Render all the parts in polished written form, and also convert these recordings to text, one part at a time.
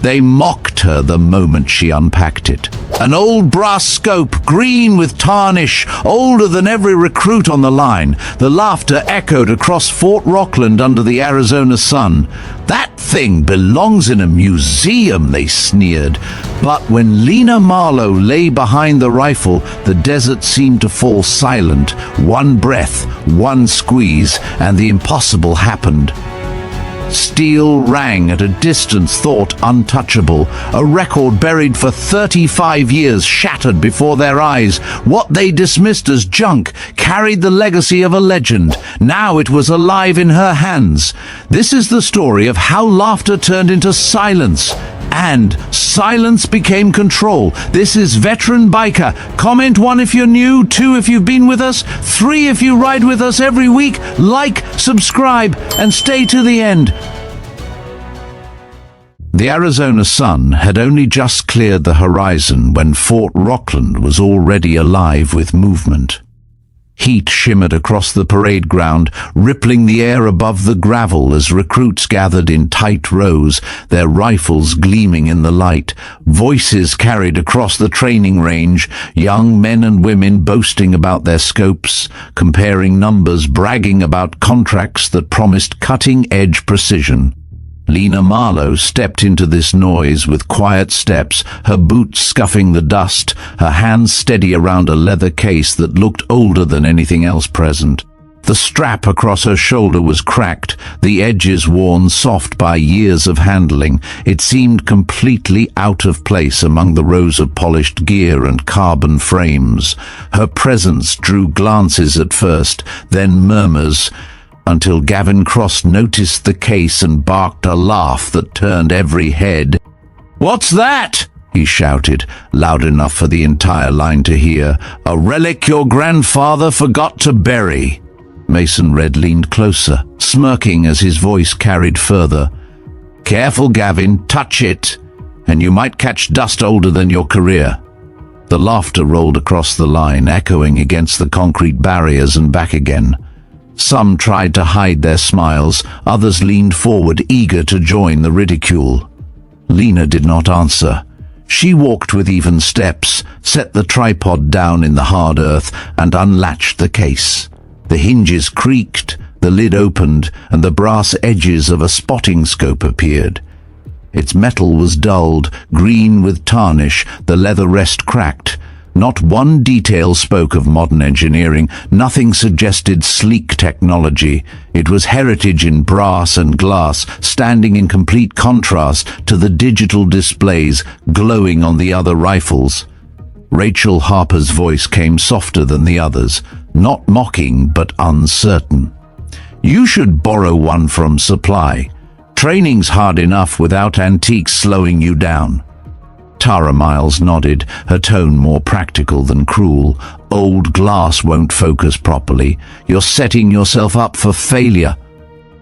They mocked her the moment she unpacked it. An old brass scope, green with tarnish, older than every recruit on the line. The laughter echoed across Fort Rockland under the Arizona sun. That thing belongs in a museum, they sneered. But when Lena Marlowe lay behind the rifle, the desert seemed to fall silent. One breath, one squeeze, and the impossible happened. Steel rang at a distance thought untouchable. A record buried for 35 years shattered before their eyes. What they dismissed as junk carried the legacy of a legend. Now it was alive in her hands. This is the story of how laughter turned into silence, and silence became control. This is VeteranBiker. Comment 1 if you're new, 2 if you've been with us, 3 if you ride with us every week. Like, subscribe, and stay to the end. The Arizona sun had only just cleared the horizon when Fort Rockland was already alive with movement. Heat shimmered across the parade ground, rippling the air above the gravel as recruits gathered in tight rows, their rifles gleaming in the light. Voices carried across the training range, young men and women boasting about their scopes, comparing numbers, bragging about contracts that promised cutting-edge precision. Lena Marlowe stepped into this noise with quiet steps, her boots scuffing the dust, her hands steady around a leather case that looked older than anything else present. The strap across her shoulder was cracked, the edges worn soft by years of handling. It seemed completely out of place among the rows of polished gear and carbon frames. Her presence drew glances at first, then murmurs, until Gavin Cross noticed the case and barked a laugh that turned every head. "What's that?" he shouted, loud enough for the entire line to hear. "A relic your grandfather forgot to bury." Mason Red leaned closer, smirking as his voice carried further. "Careful, Gavin, touch it, and you might catch dust older than your career." The laughter rolled across the line, echoing against the concrete barriers and back again. Some tried to hide their smiles, others leaned forward, eager to join the ridicule. Lena did not answer. She walked with even steps, set the tripod down in the hard earth, and unlatched the case. The hinges creaked, the lid opened, and the brass edges of a spotting scope appeared. Its metal was dulled, green with tarnish, the leather rest cracked. Not one detail spoke of modern engineering, nothing suggested sleek technology. It was heritage in brass and glass, standing in complete contrast to the digital displays glowing on the other rifles. Rachel Harper's voice came softer than the others, not mocking but uncertain. "You should borrow one from supply. Training's hard enough without antiques slowing you down." Tara Miles nodded, her tone more practical than cruel. "Old glass won't focus properly. You're setting yourself up for failure."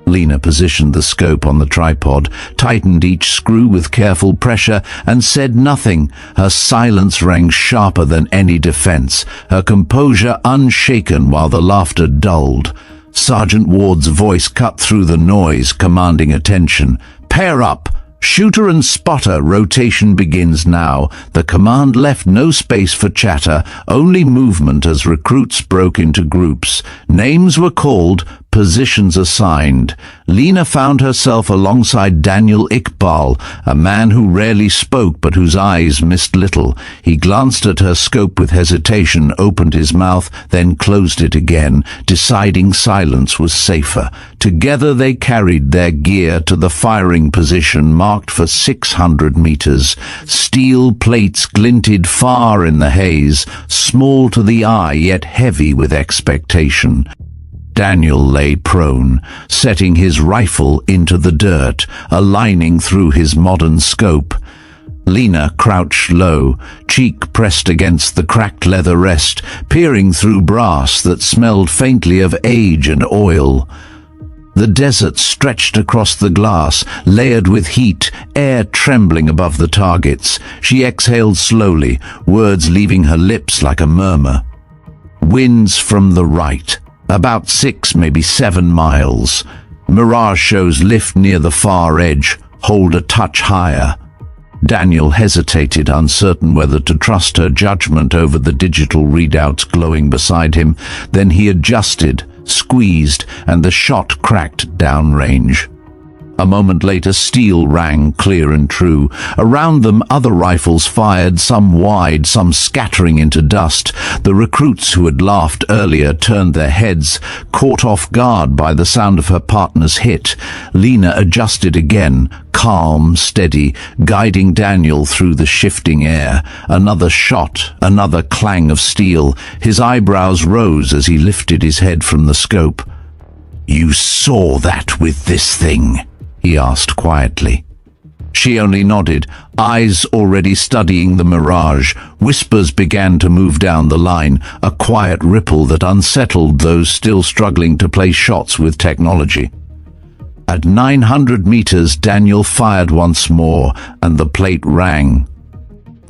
Lena positioned the scope on the tripod, tightened each screw with careful pressure, and said nothing. Her silence rang sharper than any defense, her composure unshaken while the laughter dulled. Sergeant Ward's voice cut through the noise, commanding attention. "Pair up! Shooter and spotter, rotation begins now." The command left no space for chatter, only movement as recruits broke into groups. Names were called, positions assigned. Lena found herself alongside Daniel Iqbal, a man who rarely spoke but whose eyes missed little. He glanced at her scope with hesitation, opened his mouth, then closed it again, deciding silence was safer. Together they carried their gear to the firing position marked for 600 meters. Steel plates glinted far in the haze, small to the eye yet heavy with expectation. Daniel lay prone, setting his rifle into the dirt, aligning through his modern scope. Lena crouched low, cheek pressed against the cracked leather rest, peering through brass that smelled faintly of age and oil. The desert stretched across the glass, layered with heat, air trembling above the targets. She exhaled slowly, words leaving her lips like a murmur. "Winds from the right. About 6, maybe 7 miles. Mirage shows lift near the far edge. Hold a touch higher." Daniel hesitated, uncertain whether to trust her judgment over the digital readouts glowing beside him. Then he adjusted, squeezed, and the shot cracked downrange. A moment later, steel rang clear and true. Around them, other rifles fired, some wide, some scattering into dust. The recruits who had laughed earlier turned their heads, caught off guard by the sound of her partner's hit. Lena adjusted again, calm, steady, guiding Daniel through the shifting air. Another shot, another clang of steel. His eyebrows rose as he lifted his head from the scope. "You saw that with this thing?" he asked quietly. She only nodded, eyes already studying the mirage. Whispers began to move down the line, a quiet ripple that unsettled those still struggling to place shots with technology. At 900 meters, Daniel fired once more, and the plate rang.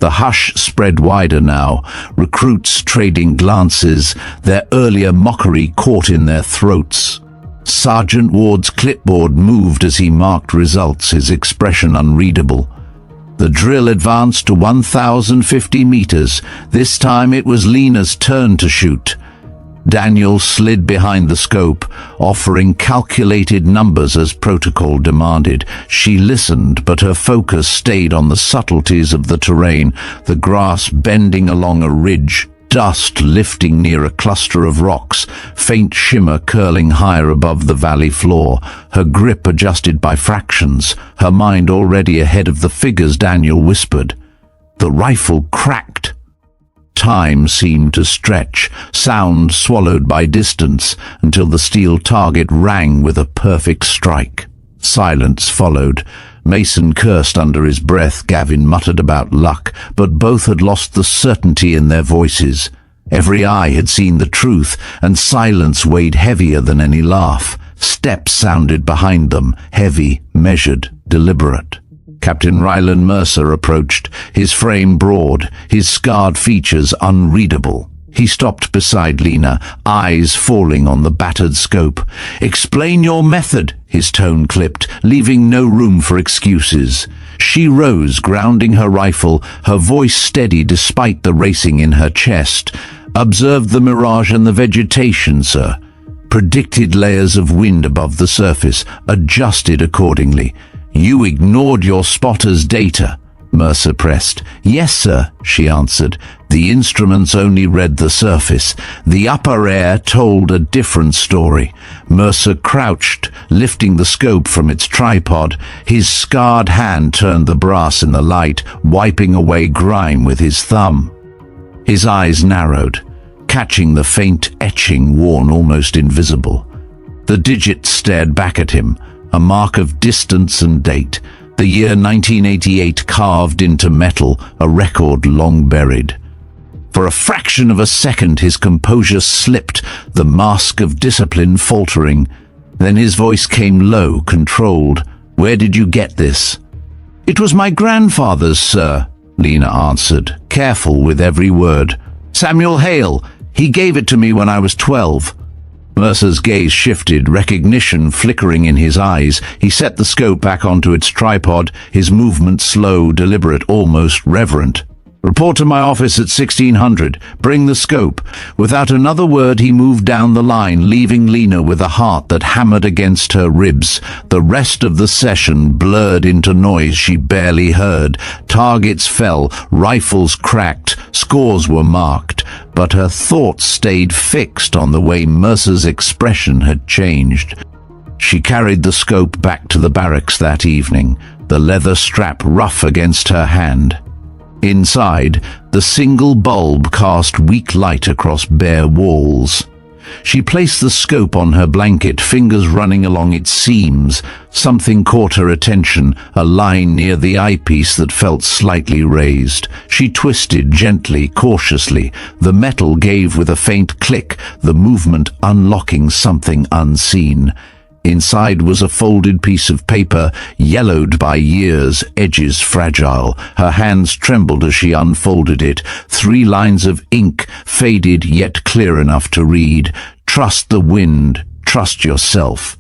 The hush spread wider now, recruits trading glances, their earlier mockery caught in their throats. Sergeant Ward's clipboard moved as he marked results, his expression unreadable. The drill advanced to 1,050 meters. This time it was Lena's turn to shoot. Daniel slid behind the scope, offering calculated numbers as protocol demanded. She listened, but her focus stayed on the subtleties of the terrain, the grass bending along a ridge, dust lifting near a cluster of rocks, faint shimmer curling higher above the valley floor, her grip adjusted by fractions, her mind already ahead of the figures. Daniel whispered. The rifle cracked. Time seemed to stretch, sound swallowed by distance, until the steel target rang with a perfect strike. Silence followed. Mason cursed under his breath. Gavin muttered about luck, but both had lost the certainty in their voices. Every eye had seen the truth, and silence weighed heavier than any laugh. Steps sounded behind them, heavy, measured, deliberate. Captain Ryland Mercer approached, his frame broad, his scarred features unreadable. He stopped beside Lena, eyes falling on the battered scope. "Explain your method," his tone clipped, leaving no room for excuses. She rose, grounding her rifle, her voice steady despite the racing in her chest. "Observed the mirage and the vegetation, sir. Predicted layers of wind above the surface, adjusted accordingly. You ignored your spotter's data," Mercer pressed. "Yes, sir," she answered. "The instruments only read the surface. The upper air told a different story." Mercer crouched, lifting the scope from its tripod. His scarred hand turned the brass in the light, wiping away grime with his thumb. His eyes narrowed, catching the faint etching worn almost invisible. The digit stared back at him, a mark of distance and date. The year 1988 carved into metal, a record long buried. For a fraction of a second his composure slipped, the mask of discipline faltering. Then his voice came low, controlled. "Where did you get this?" "It was my grandfather's, sir," Lena answered, careful with every word. "Samuel Hale. He gave it to me when I was 12. Mercer's gaze shifted, recognition flickering in his eyes. He set the scope back onto its tripod, his movement slow, deliberate, almost reverent. "Report to my office at 1600. Bring the scope." Without another word he moved down the line, leaving Lena with a heart that hammered against her ribs. The rest of the session blurred into noise she barely heard. Targets fell, rifles cracked, scores were marked, but her thoughts stayed fixed on the way Mercer's expression had changed. She carried the scope back to the barracks that evening, the leather strap rough against her hand. Inside, the single bulb cast weak light across bare walls. She placed the scope on her blanket, fingers running along its seams. Something caught her attention, a line near the eyepiece that felt slightly raised. She twisted gently, cautiously. The metal gave with a faint click, the movement unlocking something unseen. Inside was a folded piece of paper, yellowed by years, edges fragile. Her hands trembled as she unfolded it. 3 lines of ink, faded yet clear enough to read. "Trust the wind, trust yourself."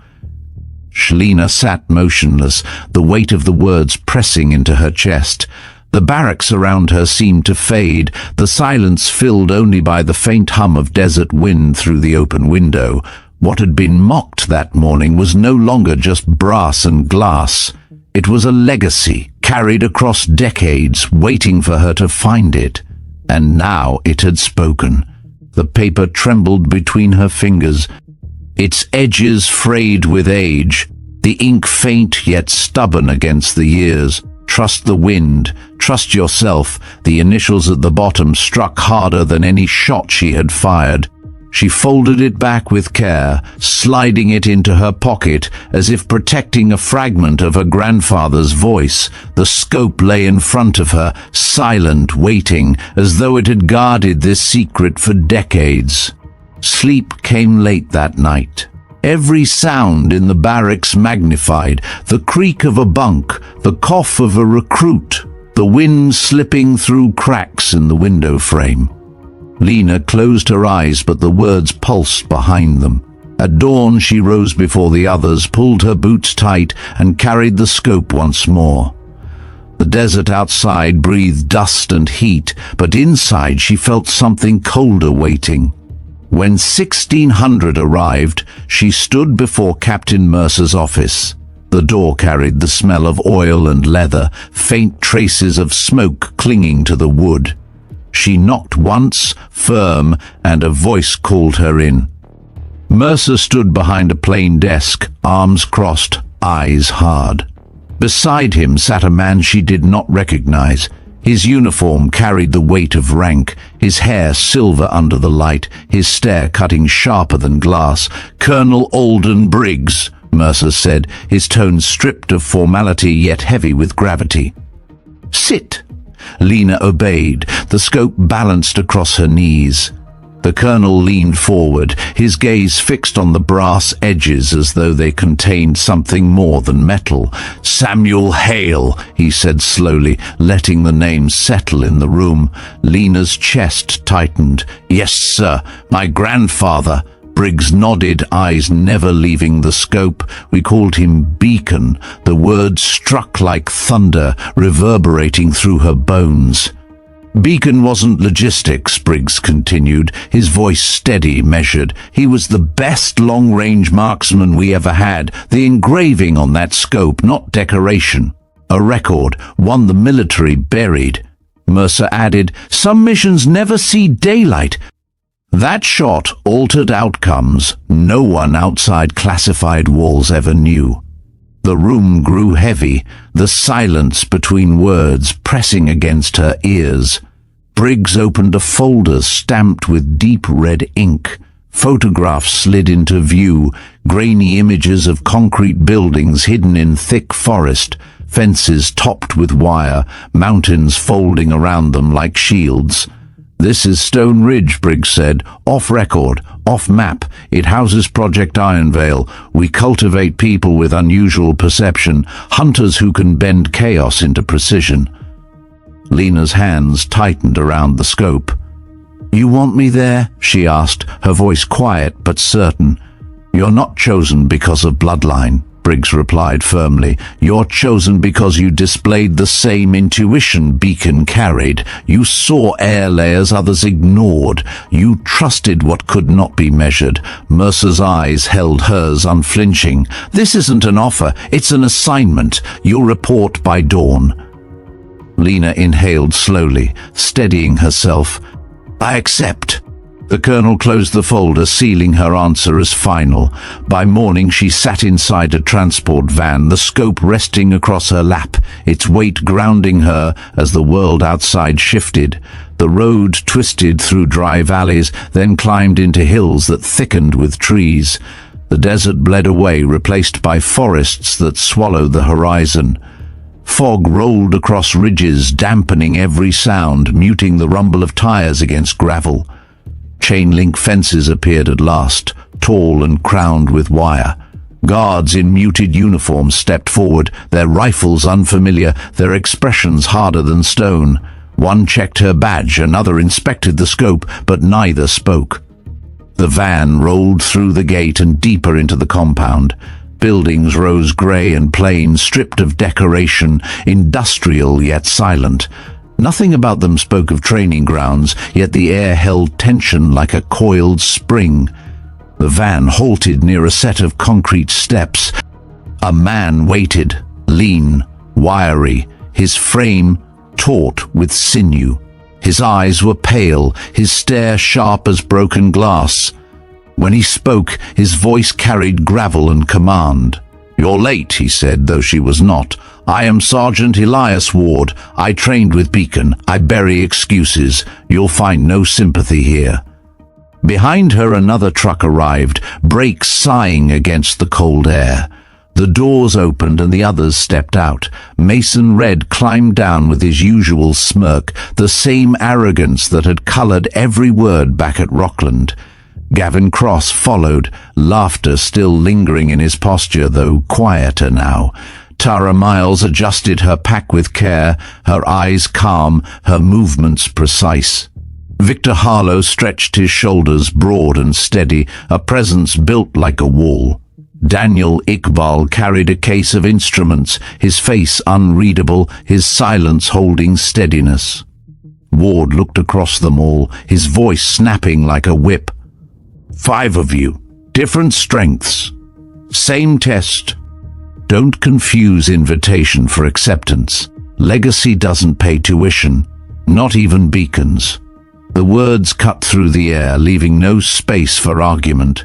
Lena sat motionless, the weight of the words pressing into her chest. The barracks around her seemed to fade, the silence filled only by the faint hum of desert wind through the open window. What had been mocked that morning was no longer just brass and glass. It was a legacy, carried across decades, waiting for her to find it. And now it had spoken. The paper trembled between her fingers, its edges frayed with age, the ink faint yet stubborn against the years. Trust the wind, trust yourself. The initials at the bottom struck harder than any shot she had fired. She folded it back with care, sliding it into her pocket as if protecting a fragment of her grandfather's voice. The scope lay in front of her, silent, waiting, as though it had guarded this secret for decades. Sleep came late that night. Every sound in the barracks magnified, the creak of a bunk, the cough of a recruit, the wind slipping through cracks in the window frame. Lena closed her eyes, but the words pulsed behind them. At dawn she rose before the others, pulled her boots tight, and carried the scope once more. The desert outside breathed dust and heat, but inside she felt something colder waiting. When 1600 arrived, she stood before Captain Mercer's office. The door carried the smell of oil and leather, faint traces of smoke clinging to the wood. She knocked once, firm, and a voice called her in. Mercer stood behind a plain desk, arms crossed, eyes hard. Beside him sat a man she did not recognize. His uniform carried the weight of rank, his hair silver under the light, his stare cutting sharper than glass. "Colonel Alden Briggs," Mercer said, his tone stripped of formality yet heavy with gravity. "Sit." Lena obeyed, the scope balanced across her knees. The colonel leaned forward, his gaze fixed on the brass edges as though they contained something more than metal. "Samuel Hale," he said slowly, letting the name settle in the room. Lena's chest tightened. "Yes, sir, my grandfather." Briggs nodded, eyes never leaving the scope. "We called him Beacon." The word struck like thunder, reverberating through her bones. "Beacon wasn't logistics," Briggs continued, his voice steady, measured. "He was the best long-range marksman we ever had. The engraving on that scope, not decoration. A record, one the military buried." Mercer added, "Some missions never see daylight." That shot altered outcomes no one outside classified walls ever knew. The room grew heavy, the silence between words pressing against her ears. Briggs opened a folder stamped with deep red ink. Photographs slid into view, grainy images of concrete buildings hidden in thick forest, fences topped with wire, mountains folding around them like shields. "This is Stone Ridge," Briggs said. "Off record, off map. It houses Project Ironvale. We cultivate people with unusual perception, hunters who can bend chaos into precision." Lena's hands tightened around the scope. "You want me there?" she asked, her voice quiet but certain. "You're not chosen because of bloodline," Briggs replied firmly. "You're chosen because you displayed the same intuition Beacon carried. You saw air layers others ignored. You trusted what could not be measured." Mercer's eyes held hers unflinching. "This isn't an offer, it's an assignment. You'll report by dawn." Lena inhaled slowly, steadying herself. "I accept." The colonel closed the folder, sealing her answer as final. By morning she sat inside a transport van, the scope resting across her lap, its weight grounding her as the world outside shifted. The road twisted through dry valleys, then climbed into hills that thickened with trees. The desert bled away, replaced by forests that swallowed the horizon. Fog rolled across ridges, dampening every sound, muting the rumble of tires against gravel. Chain-link fences appeared at last, tall and crowned with wire. Guards in muted uniforms stepped forward, their rifles unfamiliar, their expressions harder than stone. One checked her badge, another inspected the scope, but neither spoke. The van rolled through the gate and deeper into the compound. buildings rose grey and plain, stripped of decoration, industrial yet silent. Nothing about them spoke of training grounds, yet the air held tension like a coiled spring. The van halted near a set of concrete steps. A man waited, lean, wiry, his frame taut with sinew. His eyes were pale, his stare sharp as broken glass. When he spoke, his voice carried gravel and command. "You're late," he said, though she was not. "I am Sergeant Elias Ward. I trained with Beacon. I bury excuses. You'll find no sympathy here." Behind her another truck arrived, brakes sighing against the cold air. The doors opened and the others stepped out. Mason Red climbed down with his usual smirk, the same arrogance that had colored every word back at Rockland. Gavin Cross followed, laughter still lingering in his posture, though quieter now. Tara Miles adjusted her pack with care, her eyes calm, her movements precise. Victor Harlow stretched his shoulders broad and steady, a presence built like a wall. Daniel Iqbal carried a case of instruments, his face unreadable, his silence holding steadiness. Ward looked across them all, his voice snapping like a whip. "5 of you, different strengths. Same test. Don't confuse invitation for acceptance. Legacy doesn't pay tuition, not even Beacon's." The words cut through the air, leaving no space for argument.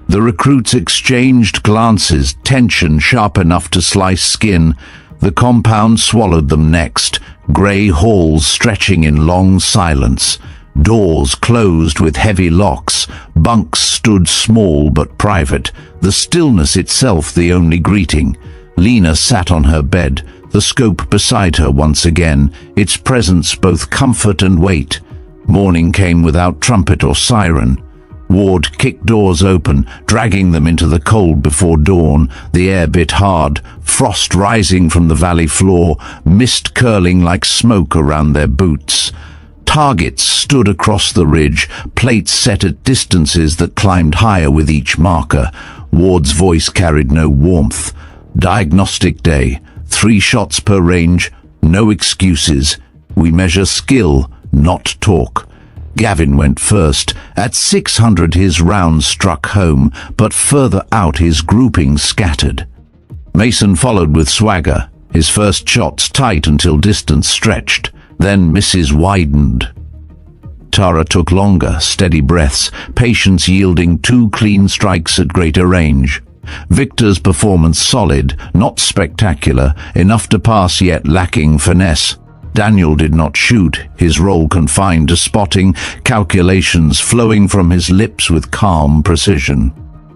The recruits exchanged glances, tension sharp enough to slice skin. The compound swallowed them next, grey halls stretching in long silence. Doors closed with heavy locks, bunks stood small but private, the stillness itself the only greeting. Lena sat on her bed, the scope beside her once again, its presence both comfort and weight. Morning came without trumpet or siren. Ward kicked doors open, dragging them into the cold before dawn. The air bit hard, frost rising from the valley floor, mist curling like smoke around their boots. Targets stood across the ridge, plates set at distances that climbed higher with each marker. Ward's voice carried no warmth. Diagnostic day, 3 shots per range, no excuses. We measure skill, not talk. Gavin went first. At 600 his round struck home, but further out his grouping scattered. Mason followed with swagger, his first shots tight until distance stretched, then misses widened. Tara took longer, steady breaths, patience yielding 2 clean strikes at greater range. Victor's performance solid, not spectacular, enough to pass yet lacking finesse. Daniel did not shoot, his role confined to spotting, calculations flowing from his lips with calm precision.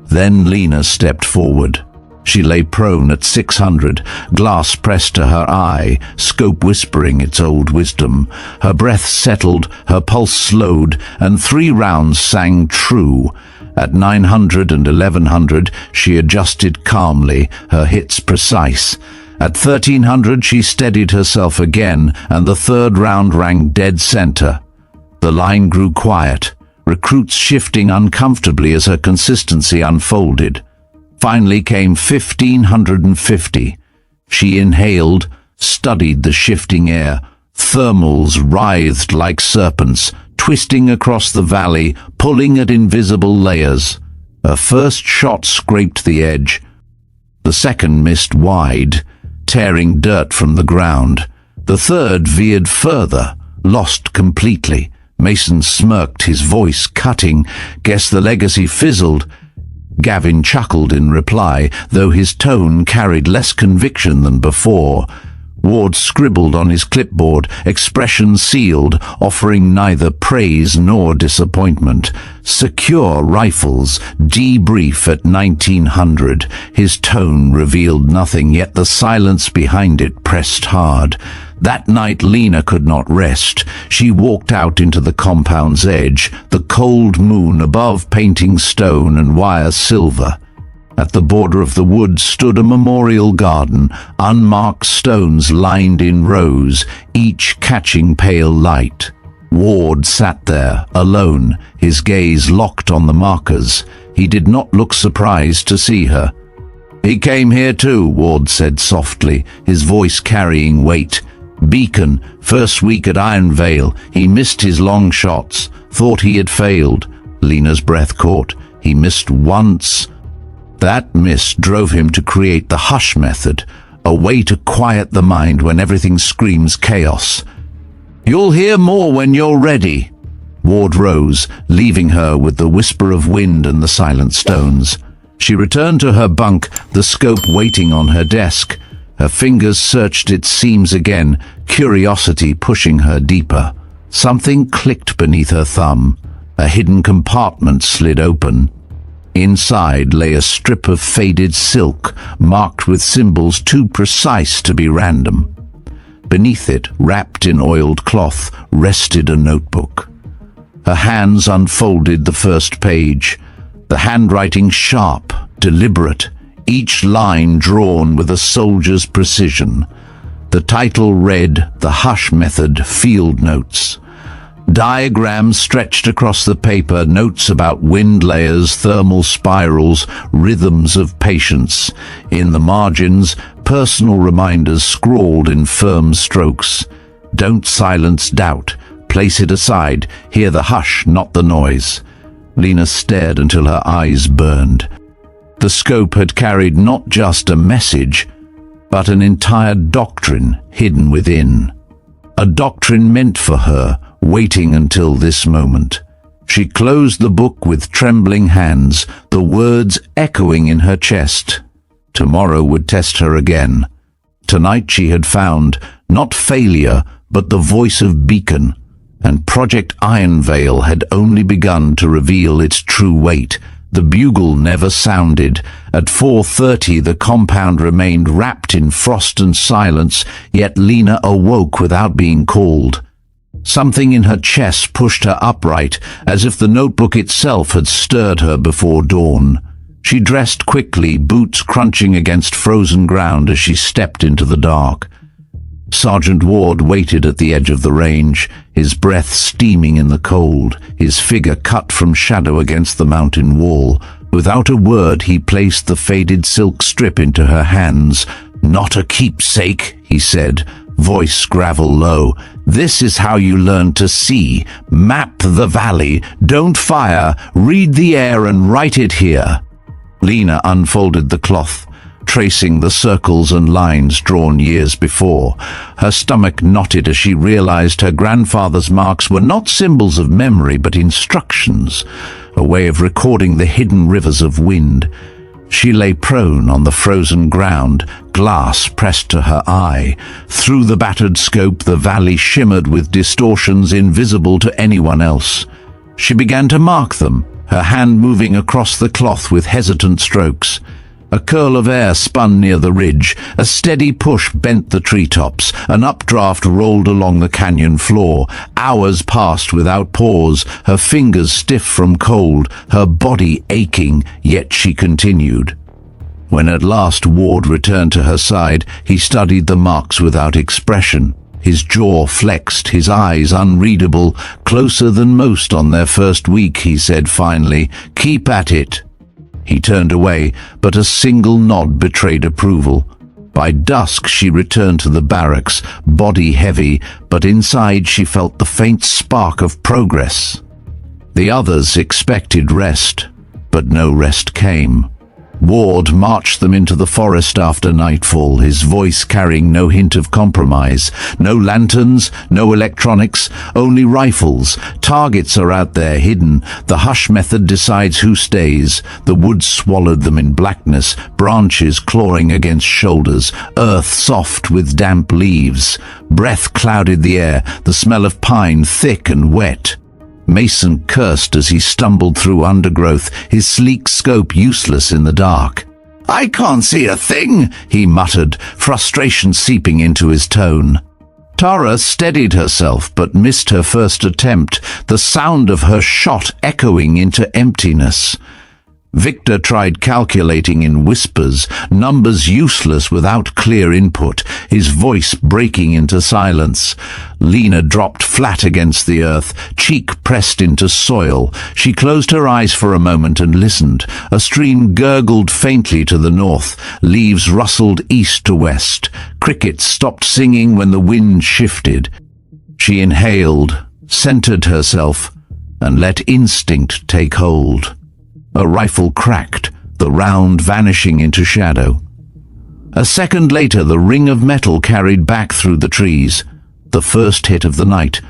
Then Lena stepped forward. She lay prone at 600, glass pressed to her eye, scope whispering its old wisdom. Her breath settled, her pulse slowed, and 3 rounds sang true. At 900 and 1100 she adjusted calmly, her hits precise. At 1300 she steadied herself again, and the 3rd round rang dead center. The line grew quiet, recruits shifting uncomfortably as her consistency unfolded. Finally came 1550. She inhaled, studied the shifting air. Thermals writhed like serpents, twisting across the valley, pulling at invisible layers. Her first shot scraped the edge. The second missed wide, tearing dirt from the ground. The third veered further, lost completely. Mason smirked, his voice cutting. Guess the legacy fizzled. Gavin chuckled in reply, though his tone carried less conviction than before. Ward scribbled on his clipboard, expression sealed, offering neither praise nor disappointment. Secure rifles, debrief at 1900. His tone revealed nothing, yet the silence behind it pressed hard. That night Lena could not rest. She walked out into the compound's edge, the cold moon above painting stone and wire silver. At the border of the woods stood a memorial garden, unmarked stones lined in rows, each catching pale light. Ward sat there, alone, his gaze locked on the markers. He did not look surprised to see her. He came here too, Ward said softly, his voice carrying weight. Beacon, first week at Iron Vale, he missed his long shots, thought he had failed. Lena's breath caught. He missed once. That miss drove him to create the hush method, a way to quiet the mind when everything screams chaos. You'll hear more when you're ready. Ward rose, leaving her with the whisper of wind and the silent stones. She returned to her bunk, the scope waiting on her desk. Her fingers searched its seams again, curiosity pushing her deeper. Something clicked beneath her thumb. A hidden compartment slid open. Inside lay a strip of faded silk, marked with symbols too precise to be random. Beneath it, wrapped in oiled cloth, rested a notebook. Her hands unfolded the first page, the handwriting sharp, deliberate, each line drawn with a soldier's precision. The title read, The Hush Method, Field Notes. Diagrams stretched across the paper, notes about wind layers, thermal spirals, rhythms of patience. In the margins, personal reminders scrawled in firm strokes. Don't silence doubt. Place it aside. Hear the hush, not the noise. Lena stared until her eyes burned. The scope had carried not just a message, but an entire doctrine hidden within. A doctrine meant for her, waiting until this moment. She closed the book with trembling hands, the words echoing in her chest. Tomorrow would test her again. Tonight she had found, not failure, but the voice of Beacon, and Project Iron Veil had only begun to reveal its true weight. The bugle never sounded. At 4:30 the compound remained wrapped in frost and silence, yet Lena awoke without being called. Something in her chest pushed her upright, as if the notebook itself had stirred her before dawn. She dressed quickly, boots crunching against frozen ground as she stepped into the dark. Sergeant Ward waited at the edge of the range, his breath steaming in the cold, his figure cut from shadow against the mountain wall. Without a word, he placed the faded silk strip into her hands. "Not a keepsake," he said, voice gravel low. "This is how you learn to see. Map the valley. Don't fire. Read the air and write it here." Lena unfolded the cloth, tracing the circles and lines drawn years before. Her stomach knotted as she realized her grandfather's marks were not symbols of memory but instructions, a way of recording the hidden rivers of wind. She lay prone on the frozen ground, glass pressed to her eye. Through the battered scope, the valley shimmered with distortions invisible to anyone else. She began to mark them, her hand moving across the cloth with hesitant strokes. A curl of air spun near the ridge, a steady push bent the treetops, an updraft rolled along the canyon floor. Hours passed without pause, her fingers stiff from cold, her body aching, yet she continued. When at last Ward returned to her side, he studied the marks without expression. His jaw flexed, his eyes unreadable. "Closer than most on their first week," he said finally. "Keep at it." He turned away, but a single nod betrayed approval. By dusk she returned to the barracks, body heavy, but inside she felt the faint spark of progress. The others expected rest, but no rest came. Ward marched them into the forest after nightfall, his voice carrying no hint of compromise. No lanterns, no electronics, only rifles. Targets are out there, hidden. The hush method decides who stays. The woods swallowed them in blackness, branches clawing against shoulders, earth soft with damp leaves. Breath clouded the air, the smell of pine thick and wet. Mason cursed as he stumbled through undergrowth, his sleek scope useless in the dark. "I can't see a thing," he muttered, frustration seeping into his tone. Tara steadied herself but missed her first attempt, the sound of her shot echoing into emptiness. Victor tried calculating in whispers, numbers useless without clear input, his voice breaking into silence. Lena dropped flat against the earth, cheek pressed into soil. She closed her eyes for a moment and listened. A stream gurgled faintly to the north. Leaves rustled east to west. Crickets stopped singing when the wind shifted. She inhaled, centered herself, and let instinct take hold. A rifle cracked, the round vanishing into shadow. A second later, the ring of metal carried back through the trees. The first hit of the night.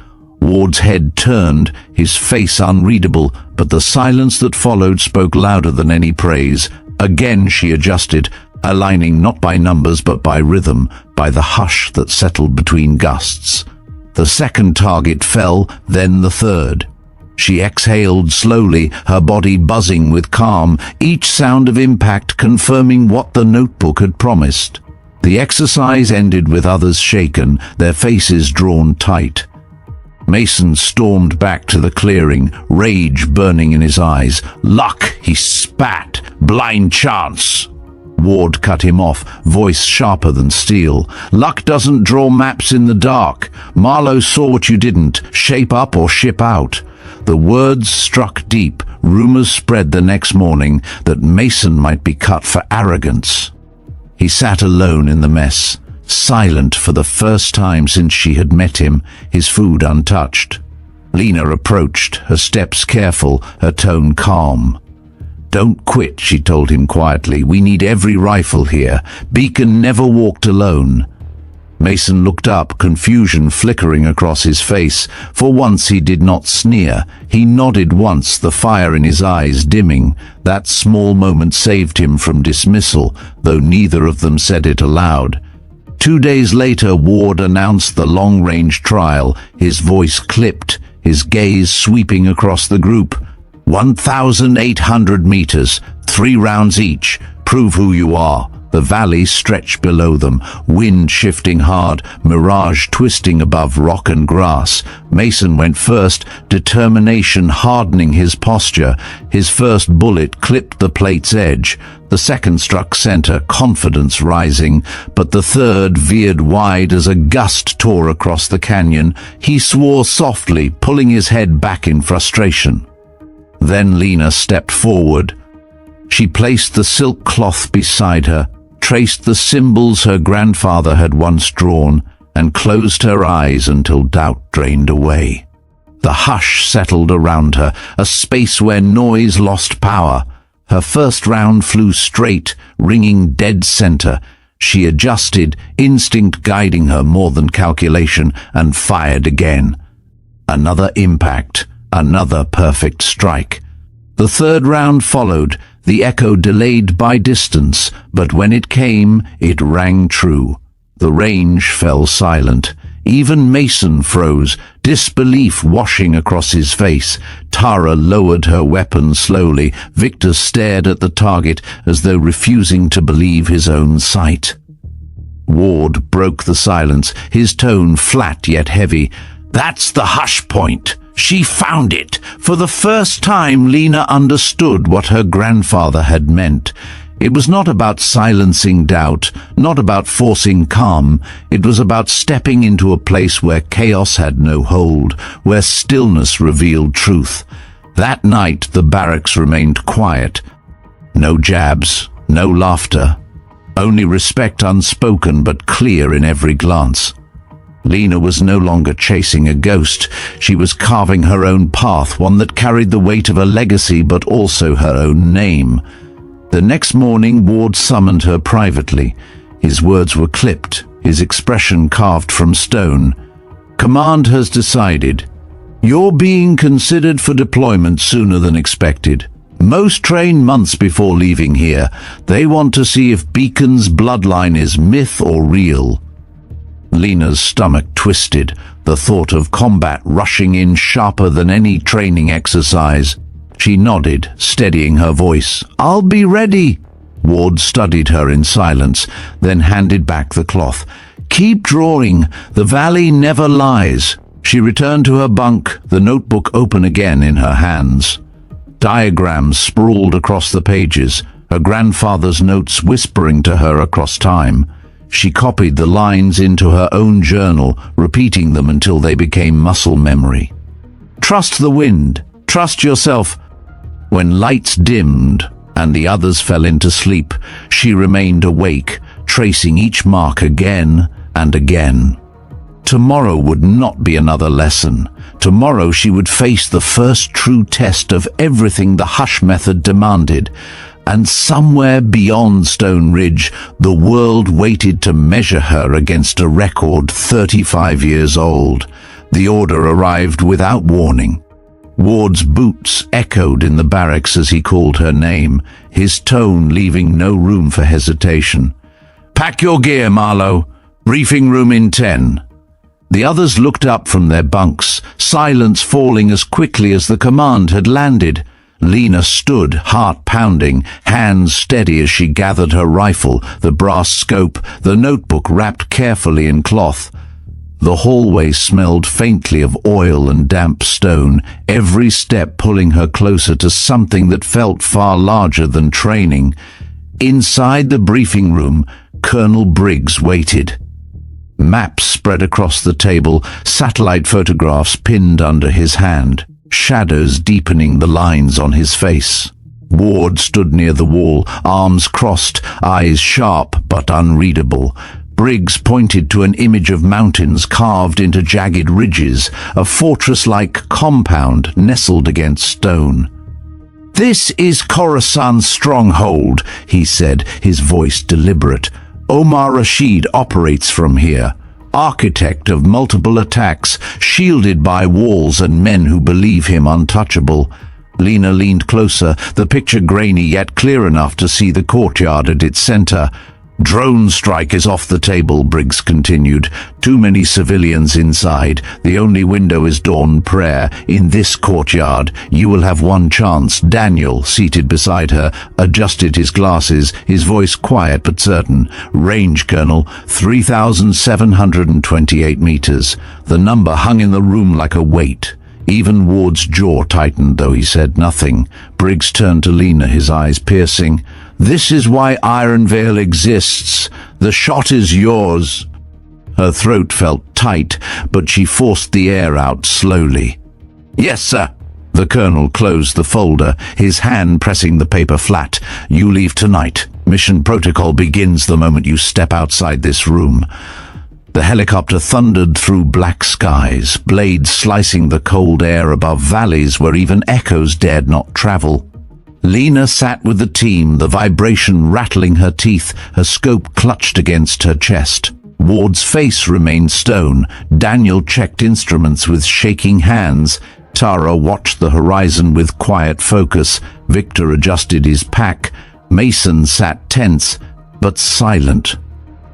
Ward's head turned, his face unreadable, but the silence that followed spoke louder than any praise. Again she adjusted, aligning not by numbers but by rhythm, by the hush that settled between gusts. The second target fell, then the third. She exhaled slowly, her body buzzing with calm, each sound of impact confirming what the notebook had promised. The exercise ended with others shaken, their faces drawn tight. Mason stormed back to the clearing, rage burning in his eyes. "Luck!" he spat. "Blind chance!" Ward cut him off, voice sharper than steel. "Luck doesn't draw maps in the dark. Marlowe saw what you didn't. Shape up or ship out." The words struck deep. Rumors spread the next morning that Mason might be cut for arrogance. He sat alone in the mess, silent for the first time since she had met him, his food untouched. Lena approached, her steps careful, her tone calm. "Don't quit," she told him quietly. "We need every rifle here. Beacon never walked alone." Mason looked up, confusion flickering across his face. For once he did not sneer. He nodded once, the fire in his eyes dimming. That small moment saved him from dismissal, though neither of them said it aloud. 2 days later, Ward announced the long-range trial, his voice clipped, his gaze sweeping across the group. 1,800 meters, 3 rounds each. Prove who you are. The valley stretched below them, wind shifting hard, mirage twisting above rock and grass. Mason went first, determination hardening his posture. His first bullet clipped the plate's edge. The second struck center, confidence rising, but the third veered wide as a gust tore across the canyon. He swore softly, pulling his head back in frustration. Then Lena stepped forward. She placed the silk cloth beside her, traced the symbols her grandfather had once drawn, and closed her eyes until doubt drained away. The hush settled around her, a space where noise lost power. Her first round flew straight, ringing dead center. She adjusted, instinct guiding her more than calculation, and fired again. Another impact, another perfect strike. The third round followed, the echo delayed by distance, but when it came, it rang true. The range fell silent. Even Mason froze, disbelief washing across his face. Tara lowered her weapon slowly. Victor stared at the target as though refusing to believe his own sight. Ward broke the silence, his tone flat yet heavy. "That's the hush point. She found it." For the first time, Lena understood what her grandfather had meant. It was not about silencing doubt, not about forcing calm. It was about stepping into a place where chaos had no hold, where stillness revealed truth. That night, the barracks remained quiet. No jabs, no laughter, only respect unspoken but clear in every glance. Lena was no longer chasing a ghost. She was carving her own path, one that carried the weight of a legacy but also her own name. The next morning, Ward summoned her privately. His words were clipped, his expression carved from stone. "Command has decided. You're being considered for deployment sooner than expected. Most train months before leaving here. They want to see if Beacon's bloodline is myth or real." Lena's stomach twisted, the thought of combat rushing in sharper than any training exercise. She nodded, steadying her voice. "I'll be ready." Ward studied her in silence, then handed back the cloth. "Keep drawing. The valley never lies." She returned to her bunk, the notebook open again in her hands. Diagrams sprawled across the pages, her grandfather's notes whispering to her across time. She copied the lines into her own journal, repeating them until they became muscle memory. Trust the wind. Trust yourself. When lights dimmed and the others fell into sleep, she remained awake, tracing each mark again and again. Tomorrow would not be another lesson. Tomorrow she would face the first true test of everything the hush method demanded. And somewhere beyond Stone Ridge, the world waited to measure her against a record 35 years old. The order arrived without warning. Ward's boots echoed in the barracks as he called her name, his tone leaving no room for hesitation. "Pack your gear, Marlowe. Briefing room in 10. The others looked up from their bunks, silence falling as quickly as the command had landed. Lena stood, heart pounding, hands steady as she gathered her rifle, the brass scope, the notebook wrapped carefully in cloth. The hallway smelled faintly of oil and damp stone, every step pulling her closer to something that felt far larger than training. Inside the briefing room, Colonel Briggs waited. Maps spread across the table, satellite photographs pinned under his hand, shadows deepening the lines on his face. Ward stood near the wall, arms crossed, eyes sharp but unreadable. Briggs pointed to an image of mountains carved into jagged ridges, a fortress-like compound nestled against stone. "This is Khorasan's stronghold," he said, his voice deliberate. "Omar Rashid operates from here, architect of multiple attacks, shielded by walls and men who believe him untouchable." Lena leaned closer, the picture grainy yet clear enough to see the courtyard at its center. "Drone strike is off the table," Briggs continued. "Too many civilians inside. The only window is dawn prayer. In this courtyard, you will have one chance." Daniel, seated beside her, adjusted his glasses, his voice quiet but certain. "Range, Colonel, 3,728 meters. The number hung in the room like a weight. Even Ward's jaw tightened, though he said nothing. Briggs turned to Lena, his eyes piercing. "This is why Iron Veil exists. The shot is yours." Her throat felt tight, but she forced the air out slowly. "Yes, sir." The colonel closed the folder, his hand pressing the paper flat. "You leave tonight. Mission protocol begins the moment you step outside this room." The helicopter thundered through black skies, blades slicing the cold air above valleys where even echoes dared not travel. Lena sat with the team, the vibration rattling her teeth, her scope clutched against her chest. Ward's face remained stone. Daniel checked instruments with shaking hands. Tara watched the horizon with quiet focus. Victor adjusted his pack. Mason sat tense, but silent.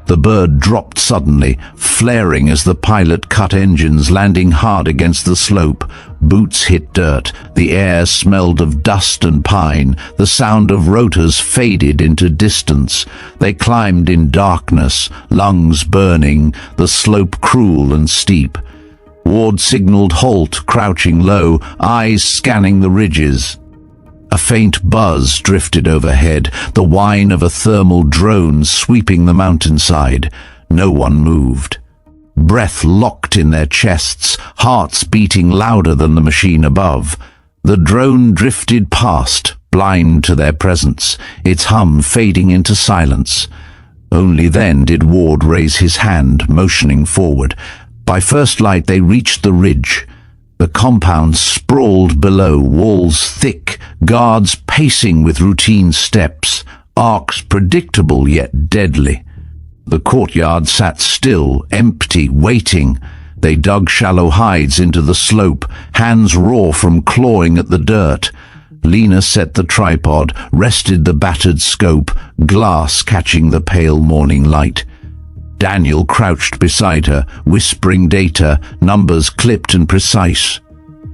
The bird dropped suddenly, flaring as the pilot cut engines, landing hard against the slope. Boots hit dirt. The air smelled of dust and pine. The sound of rotors faded into distance. They climbed in darkness, lungs burning, the slope cruel and steep. Ward signaled halt, crouching low, eyes scanning the ridges. A faint buzz drifted overhead, the whine of a thermal drone sweeping the mountainside. No one moved. Breath locked in their chests, hearts beating louder than the machine above. The drone drifted past, blind to their presence, its hum fading into silence. Only then did Ward raise his hand, motioning forward. By first light they reached the ridge. The compound sprawled below, walls thick, guards pacing with routine steps, arcs predictable yet deadly. The courtyard sat still, empty, waiting. They dug shallow hides into the slope, hands raw from clawing at the dirt. Lena set the tripod, rested the battered scope, glass catching the pale morning light. Daniel crouched beside her, whispering data, numbers clipped and precise.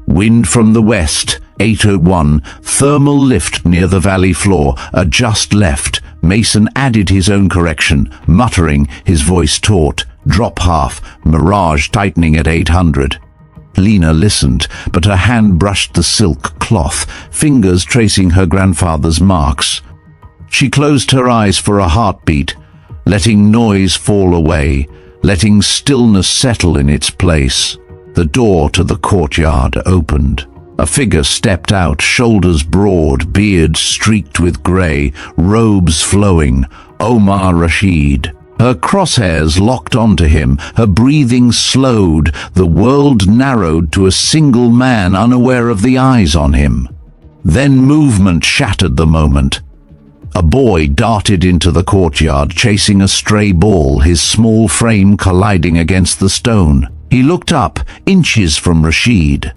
Wind from the west, 801, thermal lift near the valley floor, adjust left. Mason added his own correction, muttering, his voice taut. Drop half, mirage tightening at 800. Lena listened, but her hand brushed the silk cloth, fingers tracing her grandfather's marks. She closed her eyes for a heartbeat, letting noise fall away, letting stillness settle in its place. The door to the courtyard opened. A figure stepped out, shoulders broad, beard streaked with grey, robes flowing. Omar Rashid. Her crosshairs locked onto him, her breathing slowed, the world narrowed to a single man unaware of the eyes on him. Then movement shattered the moment. A boy darted into the courtyard, chasing a stray ball, his small frame colliding against the stone. He looked up, inches from Rashid.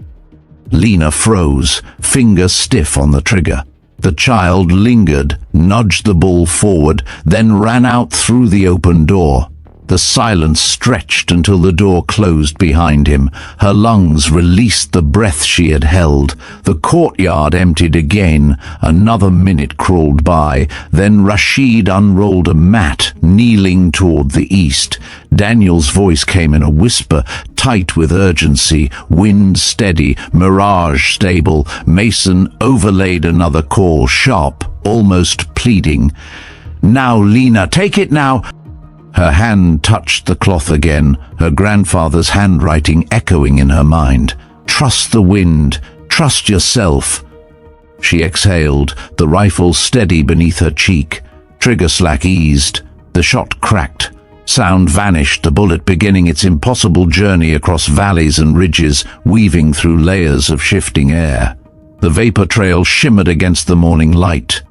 Lena froze, fingers stiff on the trigger. The child lingered, nudged the ball forward, then ran out through the open door. The silence stretched until the door closed behind him. Her lungs released the breath she had held. The courtyard emptied again. Another minute crawled by. Then Rashid unrolled a mat, kneeling toward the east. Daniel's voice came in a whisper, tight with urgency. Wind steady, mirage stable. Mason overlaid another call, sharp, almost pleading. "Now, Lena, take it now!" Her hand touched the cloth again, her grandfather's handwriting echoing in her mind. "Trust the wind. Trust yourself." She exhaled, the rifle steady beneath her cheek. Trigger slack eased. The shot cracked. Sound vanished, the bullet beginning its impossible journey across valleys and ridges, weaving through layers of shifting air. The vapor trail shimmered against the morning light.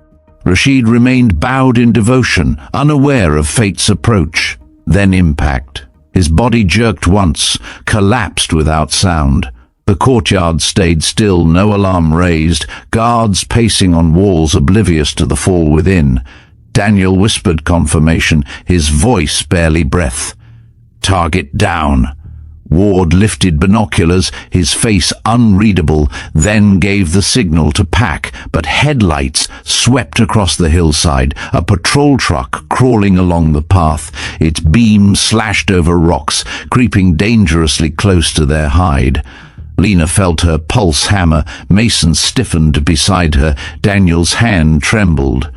Rashid remained bowed in devotion, unaware of fate's approach. Then impact. His body jerked once, collapsed without sound. The courtyard stayed still, no alarm raised, guards pacing on walls oblivious to the fall within. Daniel whispered confirmation, his voice barely breath. "Target down." Ward lifted binoculars, his face unreadable, then gave the signal to pack, but headlights swept across the hillside, a patrol truck crawling along the path, its beam slashed over rocks, creeping dangerously close to their hide. Lena felt her pulse hammer, Mason stiffened beside her, Daniel's hand trembled.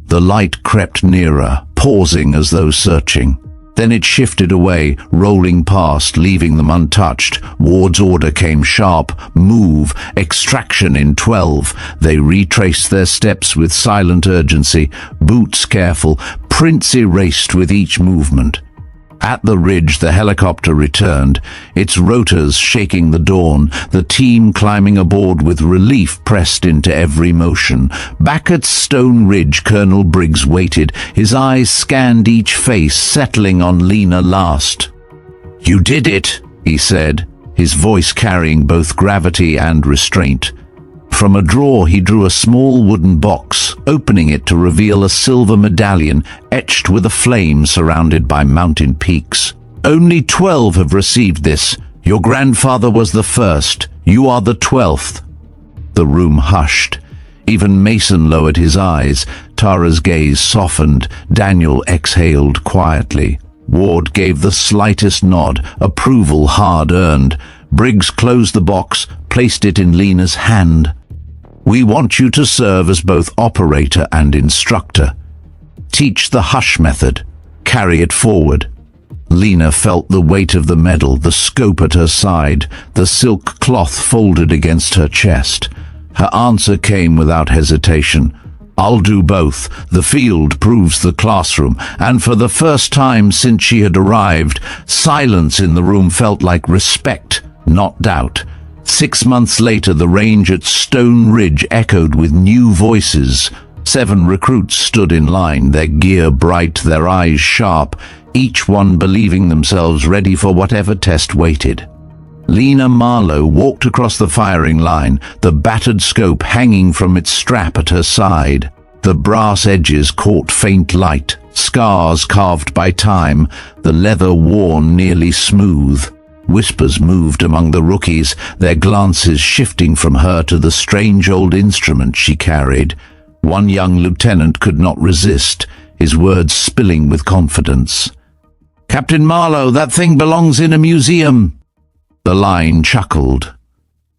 The light crept nearer, pausing as though searching. Then it shifted away, rolling past, leaving them untouched. Ward's order came sharp, move, extraction in 12. They retraced their steps with silent urgency, boots careful, prints erased with each movement. At the ridge, the helicopter returned, its rotors shaking the dawn, the team climbing aboard with relief pressed into every motion. Back at Stone Ridge, Colonel Briggs waited, his eyes scanned each face, settling on Lena last. "You did it," he said, his voice carrying both gravity and restraint. From a drawer he drew a small wooden box, opening it to reveal a silver medallion etched with a flame surrounded by mountain peaks. "Only 12 have received this. Your grandfather was the first. You are the 12th. The room hushed. Even Mason lowered his eyes. Tara's gaze softened. Daniel exhaled quietly. Ward gave the slightest nod, approval hard-earned. Briggs closed the box, placed it in Lena's hand. "We want you to serve as both operator and instructor. Teach the hush method. Carry it forward." Lena felt the weight of the medal, the scope at her side, the silk cloth folded against her chest. Her answer came without hesitation. "I'll do both. The field proves the classroom." And for the first time since she had arrived, silence in the room felt like respect, not doubt. 6 months later, the range at Stone Ridge echoed with new voices. 7 recruits stood in line, their gear bright, their eyes sharp, each one believing themselves ready for whatever test waited. Lena Marlowe walked across the firing line, the battered scope hanging from its strap at her side. The brass edges caught faint light, scars carved by time, the leather worn nearly smooth. Whispers moved among the rookies, their glances shifting from her to the strange old instrument she carried. One young lieutenant could not resist, his words spilling with confidence. "Captain Marlowe, that thing belongs in a museum." The line chuckled,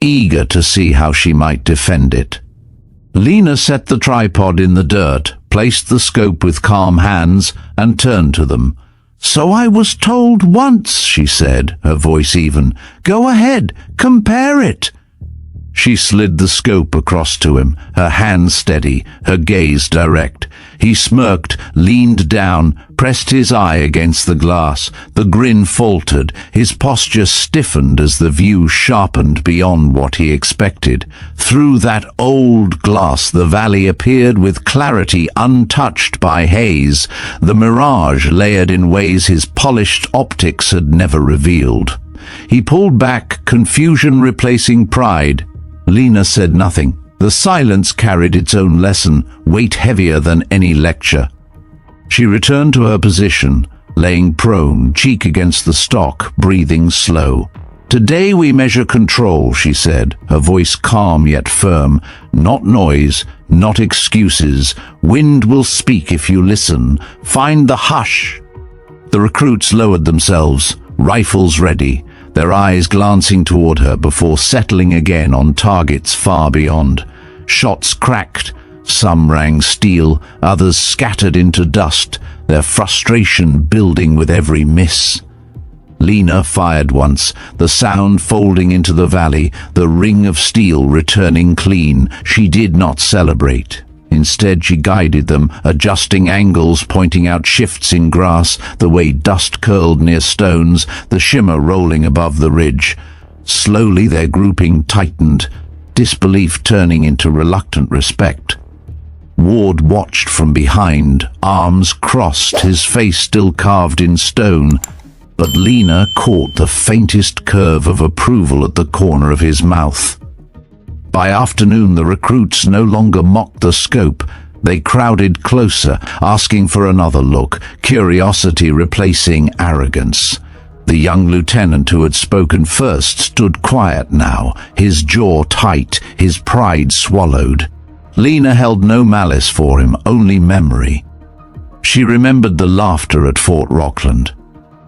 eager to see how she might defend it. Lena set the tripod in the dirt, placed the scope with calm hands, and turned to them. "So I was told once," she said, her voice even. "Go ahead, compare it." She slid the scope across to him, her hand steady, her gaze direct. He smirked, leaned down, pressed his eye against the glass. The grin faltered, his posture stiffened as the view sharpened beyond what he expected. Through that old glass the valley appeared with clarity untouched by haze, the mirage layered in ways his polished optics had never revealed. He pulled back, confusion replacing pride. Lena said nothing. The silence carried its own lesson, weight heavier than any lecture. She returned to her position, laying prone, cheek against the stock, breathing slow. "Today we measure control," she said, her voice calm yet firm. "Not noise, not excuses. Wind will speak if you listen. Find the hush." The recruits lowered themselves, rifles ready, their eyes glancing toward her before settling again on targets far beyond. Shots cracked, some rang steel, others scattered into dust, their frustration building with every miss. Lena fired once, the sound folding into the valley, the ring of steel returning clean. She did not celebrate. Instead, she guided them, adjusting angles, pointing out shifts in grass, the way dust curled near stones, the shimmer rolling above the ridge. Slowly their grouping tightened, disbelief turning into reluctant respect. Ward watched from behind, arms crossed, his face still carved in stone, but Lena caught the faintest curve of approval at the corner of his mouth. By afternoon, the recruits no longer mocked the scope. They crowded closer, asking for another look, curiosity replacing arrogance. The young lieutenant who had spoken first stood quiet now, his jaw tight, his pride swallowed. Lena held no malice for him, only memory. She remembered the laughter at Fort Rockland,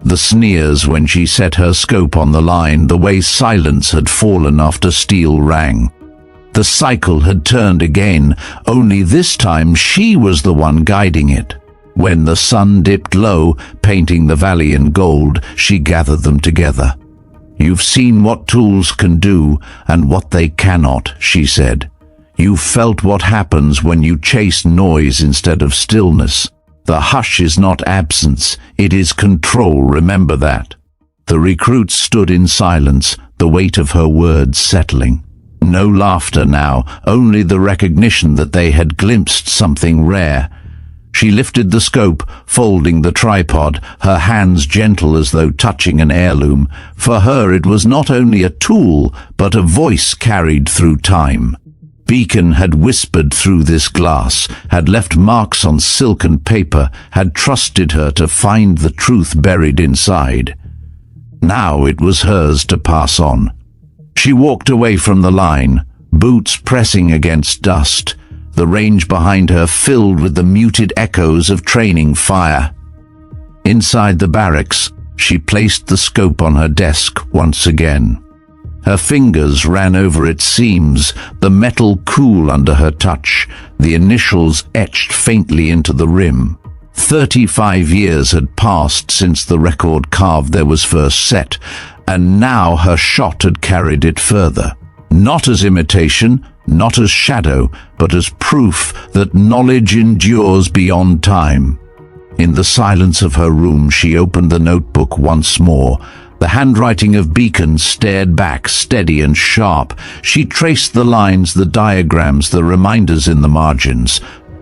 the sneers when she set her scope on the line, the way silence had fallen after steel rang. The cycle had turned again, only this time she was the one guiding it. When the sun dipped low, painting the valley in gold, she gathered them together. "You've seen what tools can do and what they cannot," she said. "You've felt what happens when you chase noise instead of stillness. The hush is not absence, it is control, remember that." The recruits stood in silence, the weight of her words settling. No laughter now, only the recognition that they had glimpsed something rare. She lifted the scope, folding the tripod, her hands gentle as though touching an heirloom. For her it was not only a tool, but a voice carried through time. Beacon had whispered through this glass, had left marks on silk and paper, had trusted her to find the truth buried inside. Now it was hers to pass on. She walked away from the line, boots pressing against dust, the range behind her filled with the muted echoes of training fire. Inside the barracks, she placed the scope on her desk once again. Her fingers ran over its seams, the metal cool under her touch, the initials etched faintly into the rim. 35 years had passed since the record carved there was first set, and now her shot had carried it further. Not as imitation, not as shadow, but as proof that knowledge endures beyond time. In the silence of her room, she opened the notebook once more. The handwriting of Beacon stared back, steady and sharp. She traced the lines, the diagrams, the reminders in the margins.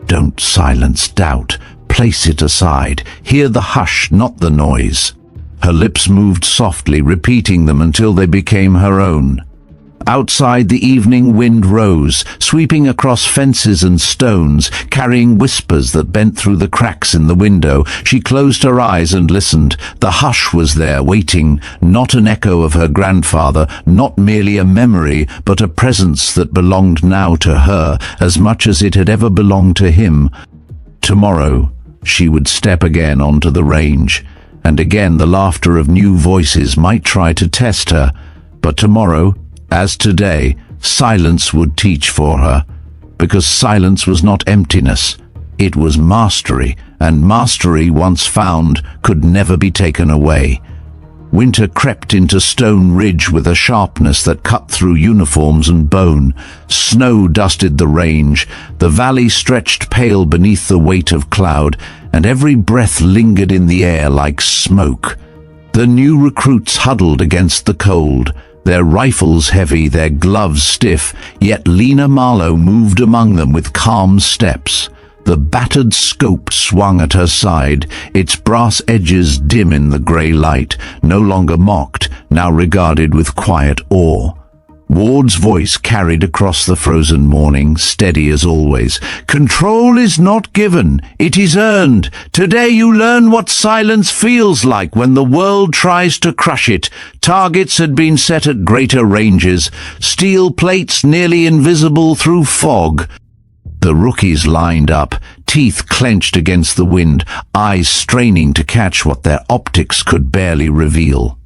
Don't silence doubt. Place it aside. Hear the hush, not the noise. Her lips moved softly, repeating them until they became her own. Outside, the evening wind rose, sweeping across fences and stones, carrying whispers that bent through the cracks in the window. She closed her eyes and listened. The hush was there, waiting, not an echo of her grandfather, not merely a memory, but a presence that belonged now to her as much as it had ever belonged to him. Tomorrow, she would step again onto the range, and again the laughter of new voices might try to test her, But tomorrow, as today, silence would teach for her, because silence was not emptiness, it was mastery, and mastery once found could never be taken away. Winter crept into Stone Ridge with a sharpness that cut through uniforms and bone. Snow dusted the range, the valley stretched pale beneath the weight of cloud, and every breath lingered in the air like smoke. The new recruits huddled against the cold, their rifles heavy, their gloves stiff, yet Lena Marlowe moved among them with calm steps. The battered scope swung at her side, its brass edges dim in the grey light, no longer mocked, now regarded with quiet awe. Ward's voice carried across the frozen morning, steady as always. "Control is not given, it is earned. Today you learn what silence feels like when the world tries to crush it." Targets had been set at greater ranges, steel plates nearly invisible through fog. The rookies lined up, teeth clenched against the wind, eyes straining to catch what their optics could barely reveal.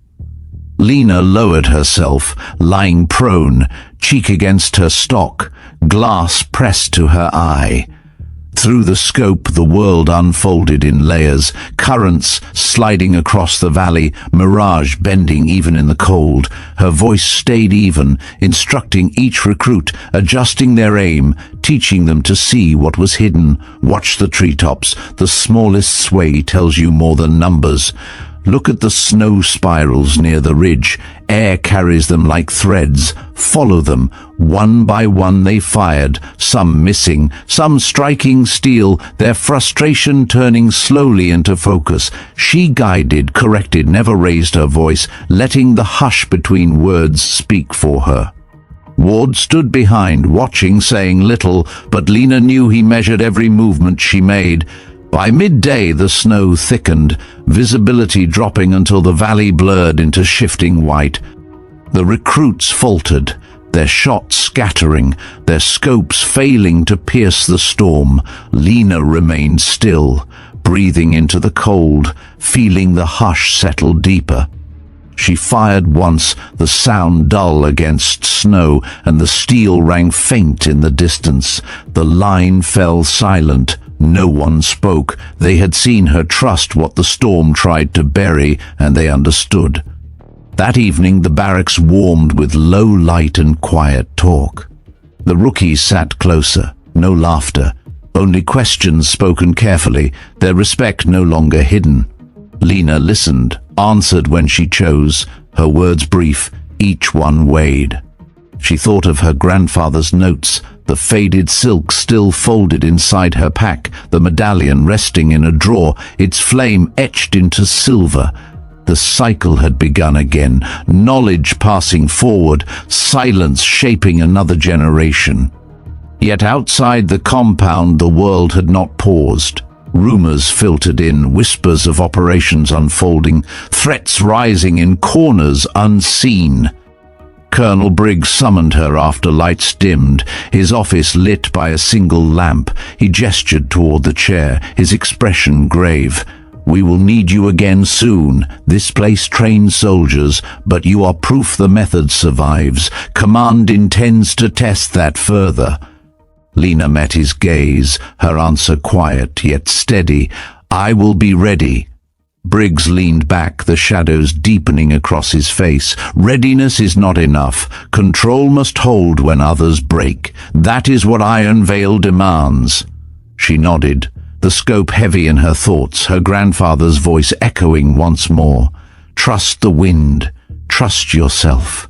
Lena lowered herself, lying prone, cheek against her stock, glass pressed to her eye. Through the scope the world unfolded in layers, currents sliding across the valley, mirage bending even in the cold. Her voice stayed even, instructing each recruit, adjusting their aim, teaching them to see what was hidden. Watch the treetops, the smallest sway tells you more than numbers. Look at the snow spirals near the ridge. Air carries them like threads. Follow them. One by one they fired, some missing, some striking steel, their frustration turning slowly into focus. She guided, corrected, never raised her voice, letting the hush between words speak for her. Ward stood behind, watching, saying little, but Lena knew he measured every movement she made. By midday the snow thickened, visibility dropping until the valley blurred into shifting white. The recruits faltered, their shots scattering, their scopes failing to pierce the storm. Lena remained still, breathing into the cold, feeling the hush settle deeper. She fired once, the sound dull against snow, and the steel rang faint in the distance. The line fell silent. No one spoke. They had seen her trust what the storm tried to bury, and they understood. That evening the barracks warmed with low light and quiet talk. The rookies sat closer, no laughter, only questions spoken carefully, their respect no longer hidden. Lena listened, answered when she chose, her words brief, each one weighed. She thought of her grandfather's notes, the faded silk still folded inside her pack, the medallion resting in a drawer, its flame etched into silver. The cycle had begun again, knowledge passing forward, silence shaping another generation. Yet outside the compound the world had not paused. Rumors filtered in, whispers of operations unfolding, threats rising in corners unseen. Colonel Briggs summoned her after lights dimmed, his office lit by a single lamp. He gestured toward the chair, his expression grave. "We will need you again soon. This place trains soldiers, but you are proof the method survives. Command intends to test that further." Lena met his gaze, her answer quiet yet steady. "I will be ready." Briggs leaned back, the shadows deepening across his face. "Readiness is not enough. Control must hold when others break. That is what Iron Veil demands." She nodded, the scope heavy in her thoughts, her grandfather's voice echoing once more. "Trust the wind. Trust yourself."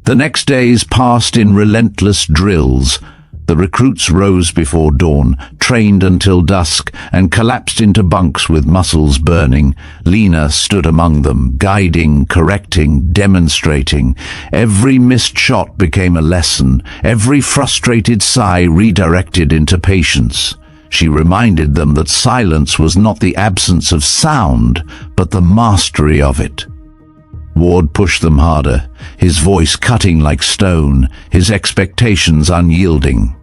The next days passed in relentless drills. The recruits rose before dawn, trained until dusk, and collapsed into bunks with muscles burning. Lena stood among them, guiding, correcting, demonstrating. Every missed shot became a lesson, every frustrated sigh redirected into patience. She reminded them that silence was not the absence of sound, but the mastery of it. Ward pushed them harder, his voice cutting like stone, his expectations unyielding.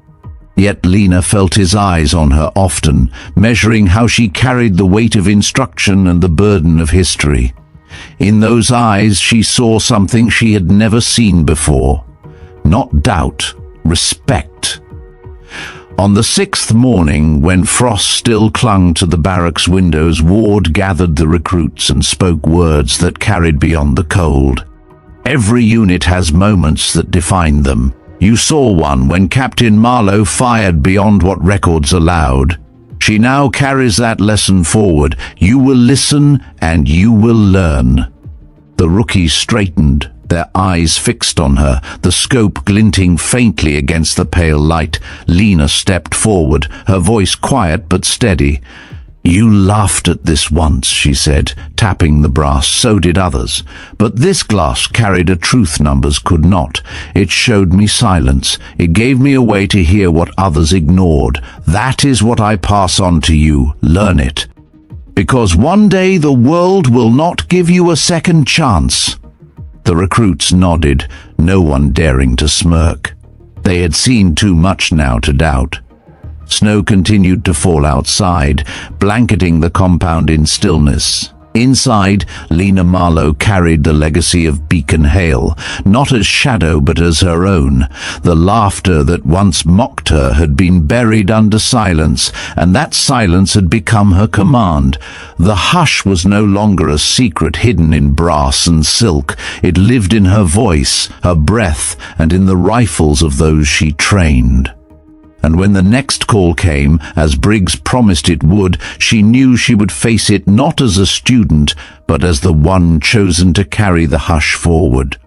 Yet Lena felt his eyes on her often, measuring how she carried the weight of instruction and the burden of history. In those eyes she saw something she had never seen before. Not doubt, respect. On the 6th morning, when frost still clung to the barracks windows, Ward gathered the recruits and spoke words that carried beyond the cold. Every unit has moments that define them. You saw one when Captain Marlowe fired beyond what records allowed. She now carries that lesson forward. You will listen and you will learn. The rookies straightened, their eyes fixed on her, the scope glinting faintly against the pale light. Lena stepped forward, her voice quiet but steady. You laughed at this once, she said, tapping the brass. So did others. But this glass carried a truth numbers could not. It showed me silence. It gave me a way to hear what others ignored. That is what I pass on to you. Learn it. Because one day the world will not give you a second chance. The recruits nodded, no one daring to smirk. They had seen too much now to doubt. Snow continued to fall outside, blanketing the compound in stillness. Inside, Lena Marlowe carried the legacy of Beacon Hale, not as shadow but as her own. The laughter that once mocked her had been buried under silence, and that silence had become her command. The hush was no longer a secret hidden in brass and silk. It lived in her voice, her breath, and in the rifles of those she trained. And when the next call came, as Briggs promised it would, she knew she would face it not as a student, but as the one chosen to carry the hush forward.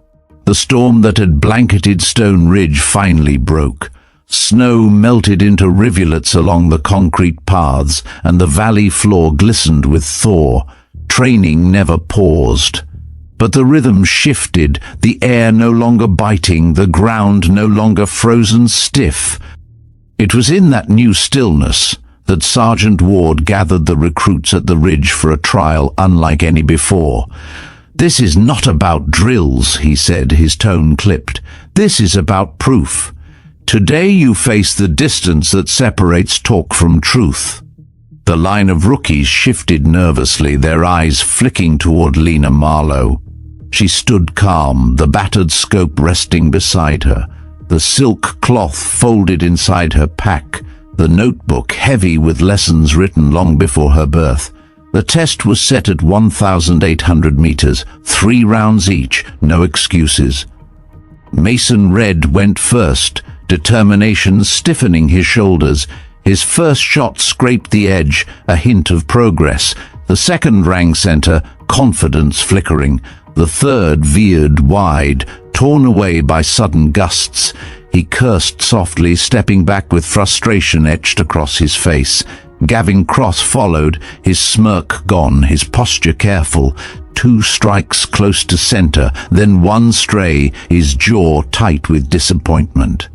The storm that had blanketed Stone Ridge finally broke. Snow melted into rivulets along the concrete paths, and the valley floor glistened with thaw. Training never paused. But the rhythm shifted, the air no longer biting, the ground no longer frozen stiff. It was in that new stillness that Sergeant Ward gathered the recruits at the ridge for a trial unlike any before. This is not about drills, he said, his tone clipped. This is about proof. Today you face the distance that separates talk from truth. The line of rookies shifted nervously, their eyes flicking toward Lena Marlowe. She stood calm, the battered scope resting beside her. The silk cloth folded inside her pack, the notebook heavy with lessons written long before her birth. The test was set at 1,800 meters, 3 rounds each, no excuses. Mason Red went first, determination stiffening his shoulders. His first shot scraped the edge, a hint of progress. The second rang center, confidence flickering. The third veered wide, torn away by sudden gusts. He cursed softly, stepping back with frustration etched across his face. Gavin Cross followed, his smirk gone, his posture careful. 2 strikes close to center, then 1 stray, his jaw tight with disappointment.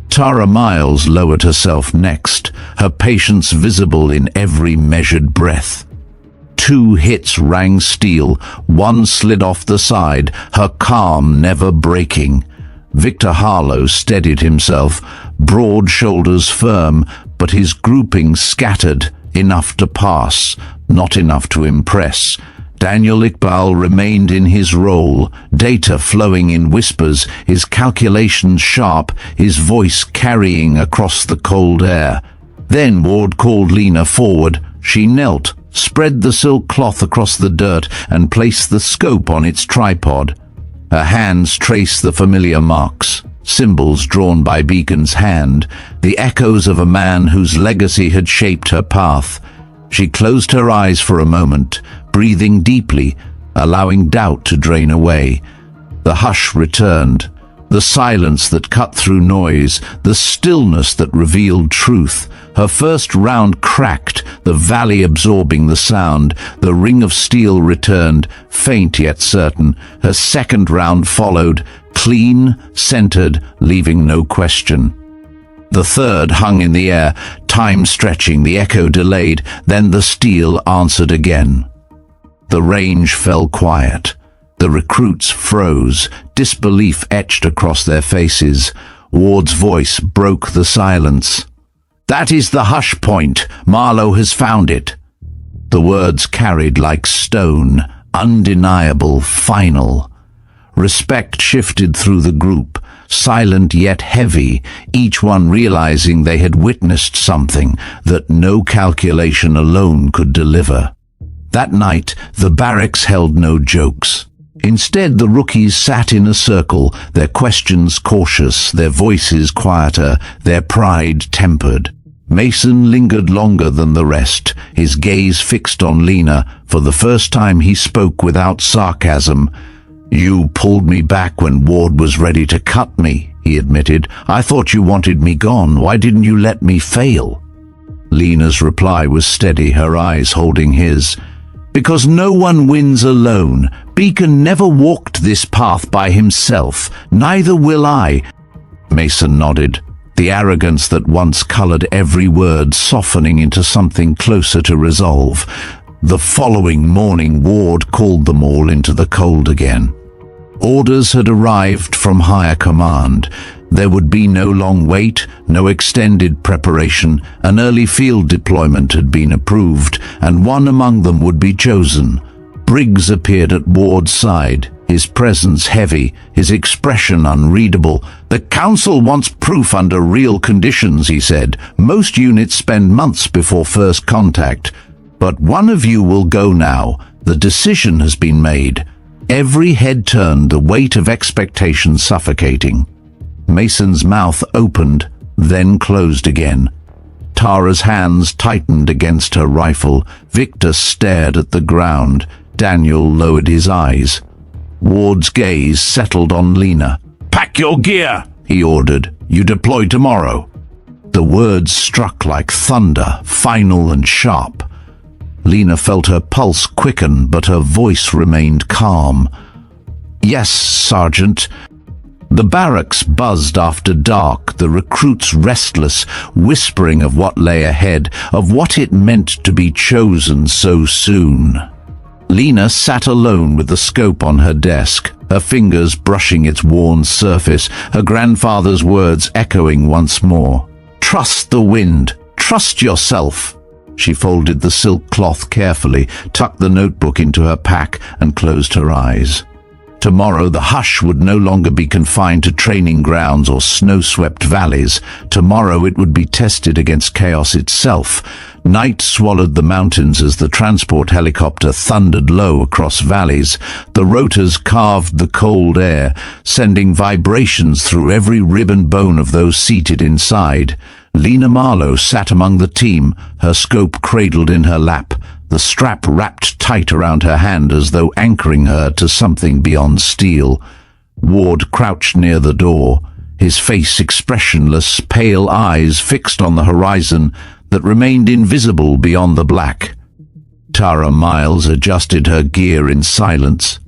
Tara Miles lowered herself next, her patience visible in every measured breath. 2 hits rang steel, 1 slid off the side, her calm never breaking. Victor Harlow steadied himself, broad shoulders firm, but his grouping scattered, enough to pass, not enough to impress. Daniel Iqbal remained in his role, data flowing in whispers, his calculations sharp, his voice carrying across the cold air. Then Ward called Lena forward. She knelt, spread the silk cloth across the dirt, and placed the scope on its tripod. Her hands traced the familiar marks, symbols drawn by Beacon's hand, the echoes of a man whose legacy had shaped her path. She closed her eyes for a moment, breathing deeply, allowing doubt to drain away. The hush returned, the silence that cut through noise, the stillness that revealed truth. Her first round cracked, the valley absorbing the sound. The ring of steel returned, faint yet certain. Her second round followed, clean, centered, leaving no question. The third hung in the air, time stretching, the echo delayed, then the steel answered again. The range fell quiet. The recruits froze, disbelief etched across their faces. Ward's voice broke the silence. "That is the hush point. Marlowe has found it." The words carried like stone, undeniable, final. Respect shifted through the group, silent yet heavy, each one realizing they had witnessed something that no calculation alone could deliver. That night, the barracks held no jokes. Instead, the rookies sat in a circle, their questions cautious, their voices quieter, their pride tempered. Mason lingered longer than the rest, his gaze fixed on Lena. For the first time he spoke without sarcasm. "You pulled me back when Ward was ready to cut me," he admitted. "I thought you wanted me gone. Why didn't you let me fail?" Lena's reply was steady, her eyes holding his. "Because no one wins alone. Beacon never walked this path by himself. Neither will I." Mason nodded, the arrogance that once colored every word softening into something closer to resolve. The following morning, Ward called them all into the cold again. Orders had arrived from higher command. There would be no long wait, no extended preparation. An early field deployment had been approved, and one among them would be chosen. Briggs appeared at Ward's side, his presence heavy, his expression unreadable. "The Council wants proof under real conditions," he said. "Most units spend months before first contact. But one of you will go now. The decision has been made." Every head turned, the weight of expectation suffocating. Mason's mouth opened, then closed again. Tara's hands tightened against her rifle. Victor stared at the ground. Daniel lowered his eyes. Ward's gaze settled on Lena. "Pack your gear," he ordered. "You deploy tomorrow." The words struck like thunder, final and sharp. Lena felt her pulse quicken, but her voice remained calm. "Yes, Sergeant." The barracks buzzed after dark, the recruits restless, whispering of what lay ahead, of what it meant to be chosen so soon. Lena sat alone with the scope on her desk, her fingers brushing its worn surface, her grandfather's words echoing once more. "Trust the wind. Trust yourself." She folded the silk cloth carefully, tucked the notebook into her pack, and closed her eyes. Tomorrow the hush would no longer be confined to training grounds or snow-swept valleys. Tomorrow it would be tested against chaos itself. Night swallowed the mountains as the transport helicopter thundered low across valleys. The rotors carved the cold air, sending vibrations through every rib and bone of those seated inside. Lena Marlowe sat among the team, her scope cradled in her lap, the strap wrapped tight around her hand as though anchoring her to something beyond steel. Ward crouched near the door, his face expressionless, pale eyes fixed on the horizon that remained invisible beyond the black. Tara Miles adjusted her gear in silence.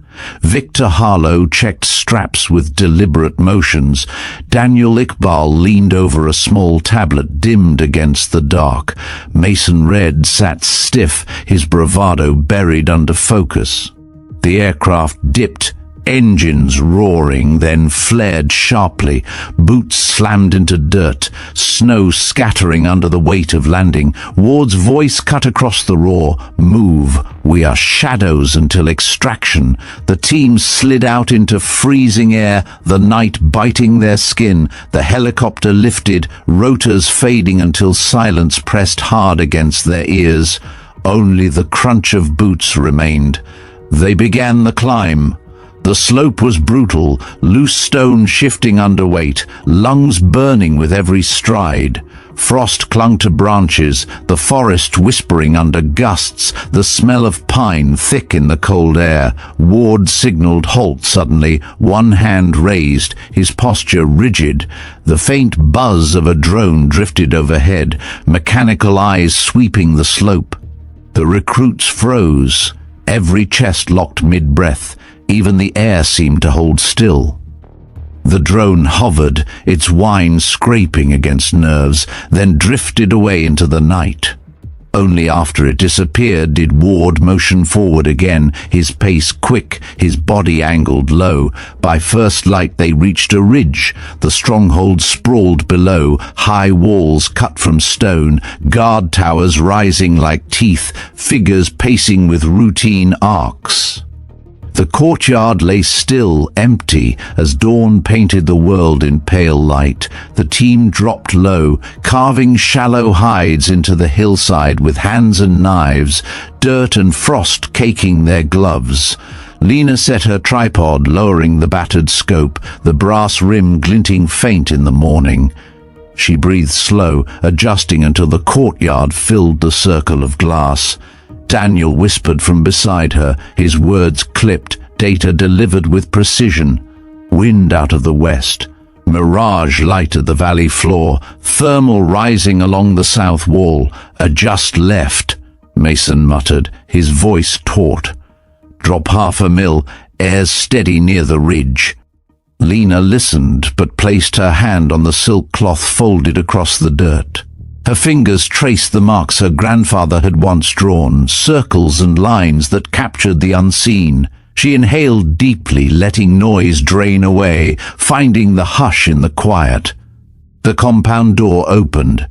Victor Harlow checked straps with deliberate motions. Daniel Iqbal leaned over a small tablet dimmed against the dark. Mason Red sat stiff, his bravado buried under focus. The aircraft dipped, engines roaring, then flared sharply. Boots slammed into dirt, snow scattering under the weight of landing. Ward's voice cut across the roar. "Move. We are shadows until extraction." The team slid out into freezing air, the night biting their skin. The helicopter lifted, rotors fading until silence pressed hard against their ears. Only the crunch of boots remained. They began the climb. The slope was brutal, loose stone shifting under weight, lungs burning with every stride. Frost clung to branches, the forest whispering under gusts, the smell of pine thick in the cold air. Ward signaled halt suddenly, one hand raised, his posture rigid. The faint buzz of a drone drifted overhead, mechanical eyes sweeping the slope. The recruits froze, every chest locked mid-breath. Even the air seemed to hold still. The drone hovered, its whine scraping against nerves, then drifted away into the night. Only after it disappeared did Ward motion forward again, his pace quick, his body angled low. By first light they reached a ridge. The stronghold sprawled below, high walls cut from stone, guard towers rising like teeth, figures pacing with routine arcs. The courtyard lay still, empty, as dawn painted the world in pale light. The team dropped low, carving shallow hides into the hillside with hands and knives, dirt and frost caking their gloves. Lena set her tripod, lowering the battered scope, the brass rim glinting faint in the morning. She breathed slow, adjusting until the courtyard filled the circle of glass. Daniel whispered from beside her, his words clipped, data delivered with precision. Wind out of the west. Mirage lighted the valley floor, thermal rising along the south wall. Adjust left, Mason muttered, his voice taut. Drop half a mil, air's steady near the ridge. Lena listened, but placed her hand on the silk cloth folded across the dirt. Her fingers traced the marks her grandfather had once drawn, circles and lines that captured the unseen. She inhaled deeply, letting noise drain away, finding the hush in the quiet. The compound door opened.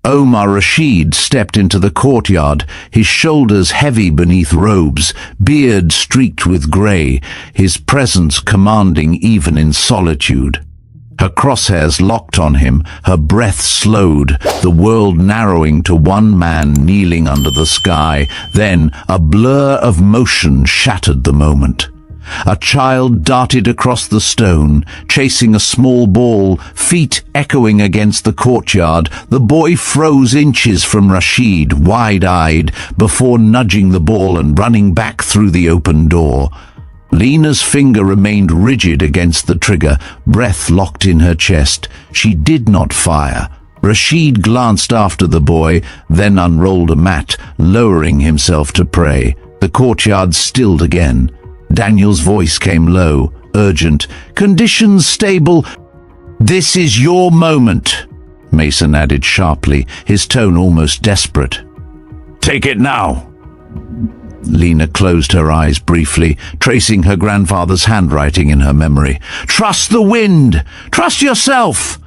Omar Rashid stepped into the courtyard, his shoulders heavy beneath robes, beard streaked with grey, his presence commanding even in solitude. Her crosshairs locked on him, her breath slowed, the world narrowing to one man kneeling under the sky. Then a blur of motion shattered the moment. A child darted across the stone, chasing a small ball, feet echoing against the courtyard. The boy froze inches from Rashid, wide-eyed, before nudging the ball and running back through the open door. Lena's finger remained rigid against the trigger, breath locked in her chest. She did not fire. Rashid glanced after the boy, then unrolled a mat, lowering himself to pray. The courtyard stilled again. Daniel's voice came low, urgent. "Conditions stable." "This is your moment," Mason added sharply, his tone almost desperate. "Take it now." Lena closed her eyes briefly, tracing her grandfather's handwriting in her memory. "Trust the wind! Trust yourself!"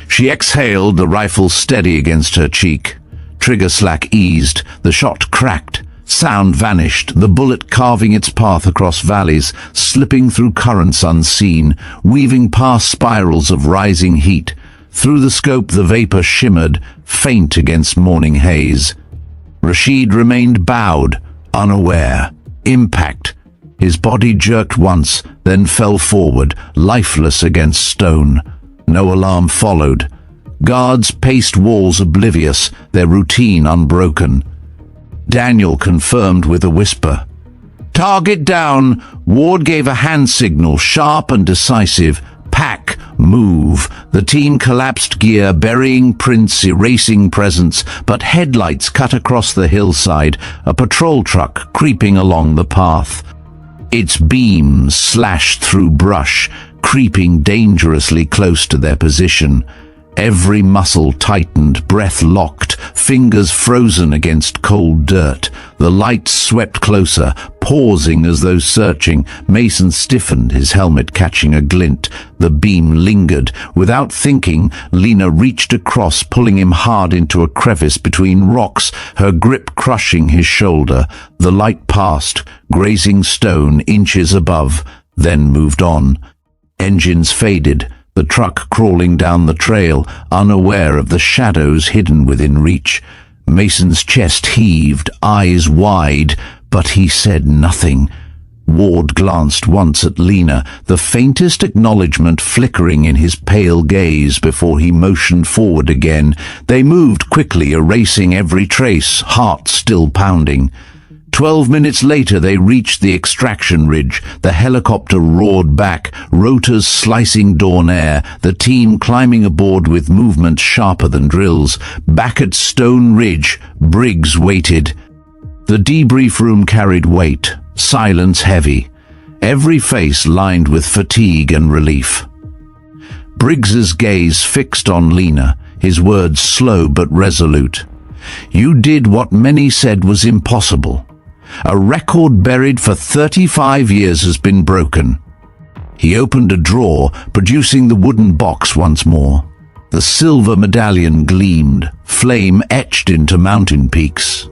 She exhaled, the rifle steady against her cheek. Trigger slack eased, the shot cracked. Sound vanished, the bullet carving its path across valleys, slipping through currents unseen, weaving past spirals of rising heat. Through the scope the vapor shimmered, faint against morning haze. Rashid remained bowed, unaware. Impact. His body jerked once, then fell forward, lifeless against stone. No alarm followed. Guards paced walls oblivious, their routine unbroken. Daniel confirmed with a whisper. "Target down." Ward gave a hand signal, sharp and decisive. "Pack, move." The team collapsed gear, burying prints, erasing presence, but headlights cut across the hillside, a patrol truck creeping along the path. Its beams slashed through brush, creeping dangerously close to their position. Every muscle tightened, breath locked, fingers frozen against cold dirt. The light swept closer, pausing as though searching. Mason stiffened, his helmet catching a glint. The beam lingered. Without thinking, Lena reached across, pulling him hard into a crevice between rocks, her grip crushing his shoulder. The light passed, grazing stone inches above, then moved on. Engines faded. The truck crawling down the trail, unaware of the shadows hidden within reach. Mason's chest heaved, eyes wide, but he said nothing. Ward glanced once at Lena, the faintest acknowledgement flickering in his pale gaze before he motioned forward again. They moved quickly, erasing every trace, heart still pounding. 12 minutes later they reached the extraction ridge. The helicopter roared back, rotors slicing dawn air, the team climbing aboard with movement sharper than drills. Back at Stone Ridge, Briggs waited. The debrief room carried weight, silence heavy, every face lined with fatigue and relief. Briggs's gaze fixed on Lena, his words slow but resolute. "You did what many said was impossible. A record buried for 35 years has been broken." He opened a drawer, producing the wooden box once more. The silver medallion gleamed, flame etched into mountain peaks.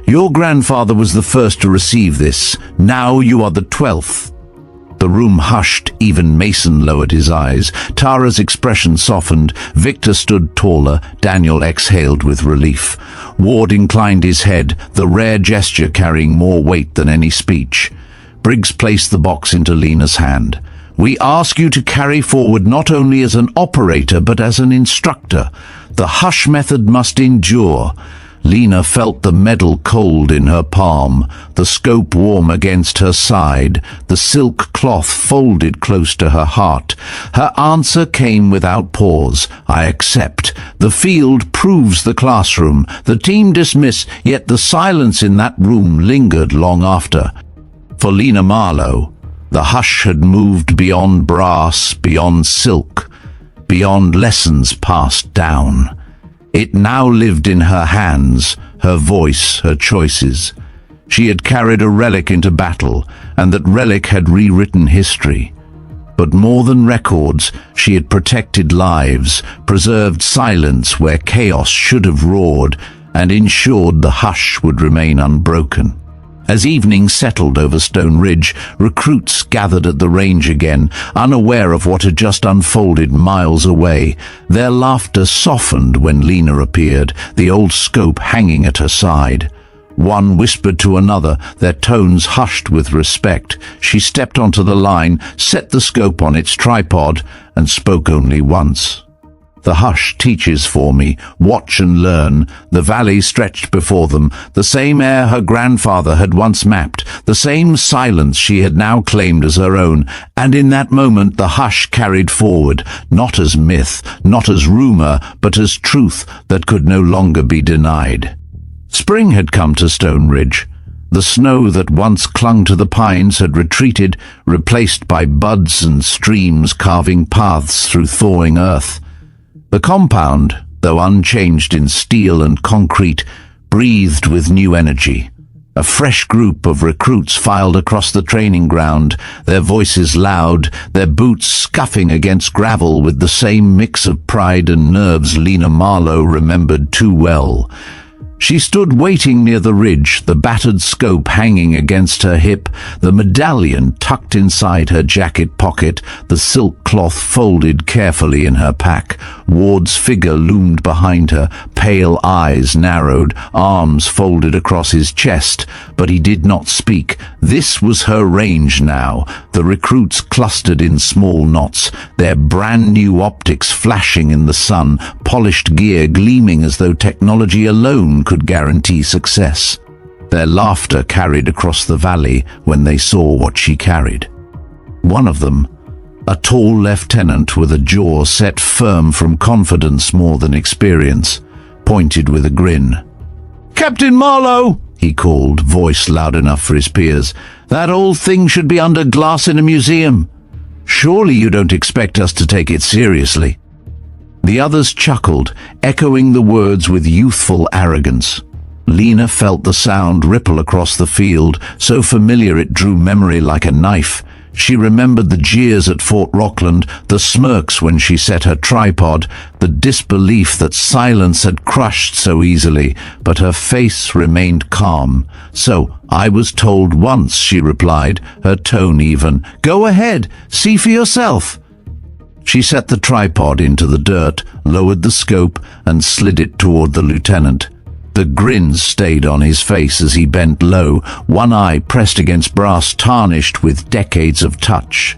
Your grandfather was the first to receive this. Now you are the 12th. The room hushed. Even Mason lowered his eyes. Tara's expression softened. Victor stood taller. Daniel exhaled with relief. Ward inclined his head, the rare gesture carrying more weight than any speech. Briggs placed the box into Lena's hand. We ask you to carry forward not only as an operator but as an instructor. The hush method must endure. Lena felt the metal cold in her palm, the scope warm against her side, the silk cloth folded close to her heart. Her answer came without pause. I accept. The field proves the classroom. The team dismiss, yet the silence in that room lingered long after. For Lena Marlowe, the hush had moved beyond brass, beyond silk, beyond lessons passed down. It now lived in her hands, her voice, her choices. She had carried a relic into battle, and that relic had rewritten history. But more than records, she had protected lives, preserved silence where chaos should have roared, and ensured the hush would remain unbroken. As evening settled over Stone Ridge, recruits gathered at the range again, unaware of what had just unfolded miles away. Their laughter softened when Lena appeared, the old scope hanging at her side. One whispered to another, their tones hushed with respect. She stepped onto the line, set the scope on its tripod, and spoke only once. The hush teaches for me. Watch and learn. The valley stretched before them, the same air her grandfather had once mapped, the same silence she had now claimed as her own, and in that moment the hush carried forward, not as myth, not as rumor, but as truth that could no longer be denied. Spring had come to Stone Ridge. The snow that once clung to the pines had retreated, replaced by buds and streams carving paths through thawing earth. The compound, though unchanged in steel and concrete, breathed with new energy. A fresh group of recruits filed across the training ground, their voices loud, their boots scuffing against gravel with the same mix of pride and nerves Lena Marlowe remembered too well. She stood waiting near the ridge, the battered scope hanging against her hip, the medallion tucked inside her jacket pocket, the silk cloth folded carefully in her pack. Ward's figure loomed behind her, pale eyes narrowed, arms folded across his chest, but he did not speak. This was her range now. The recruits clustered in small knots, their brand new optics flashing in the sun, polished gear gleaming as though technology alone could guarantee success. Their laughter carried across the valley when they saw what she carried. One of them, a tall lieutenant with a jaw set firm from confidence more than experience, pointed with a grin. "Captain Marlowe!" he called, voice loud enough for his peers. "That old thing should be under glass in a museum. Surely you don't expect us to take it seriously." The others chuckled, echoing the words with youthful arrogance. Lena felt the sound ripple across the field, so familiar it drew memory like a knife. She remembered the jeers at Fort Rockland, the smirks when she set her tripod, the disbelief that silence had crushed so easily, but her face remained calm. "So, I was told once," she replied, her tone even. "Go ahead, see for yourself." She set the tripod into the dirt, lowered the scope, and slid it toward the lieutenant. The grin stayed on his face as he bent low, one eye pressed against brass tarnished with decades of touch.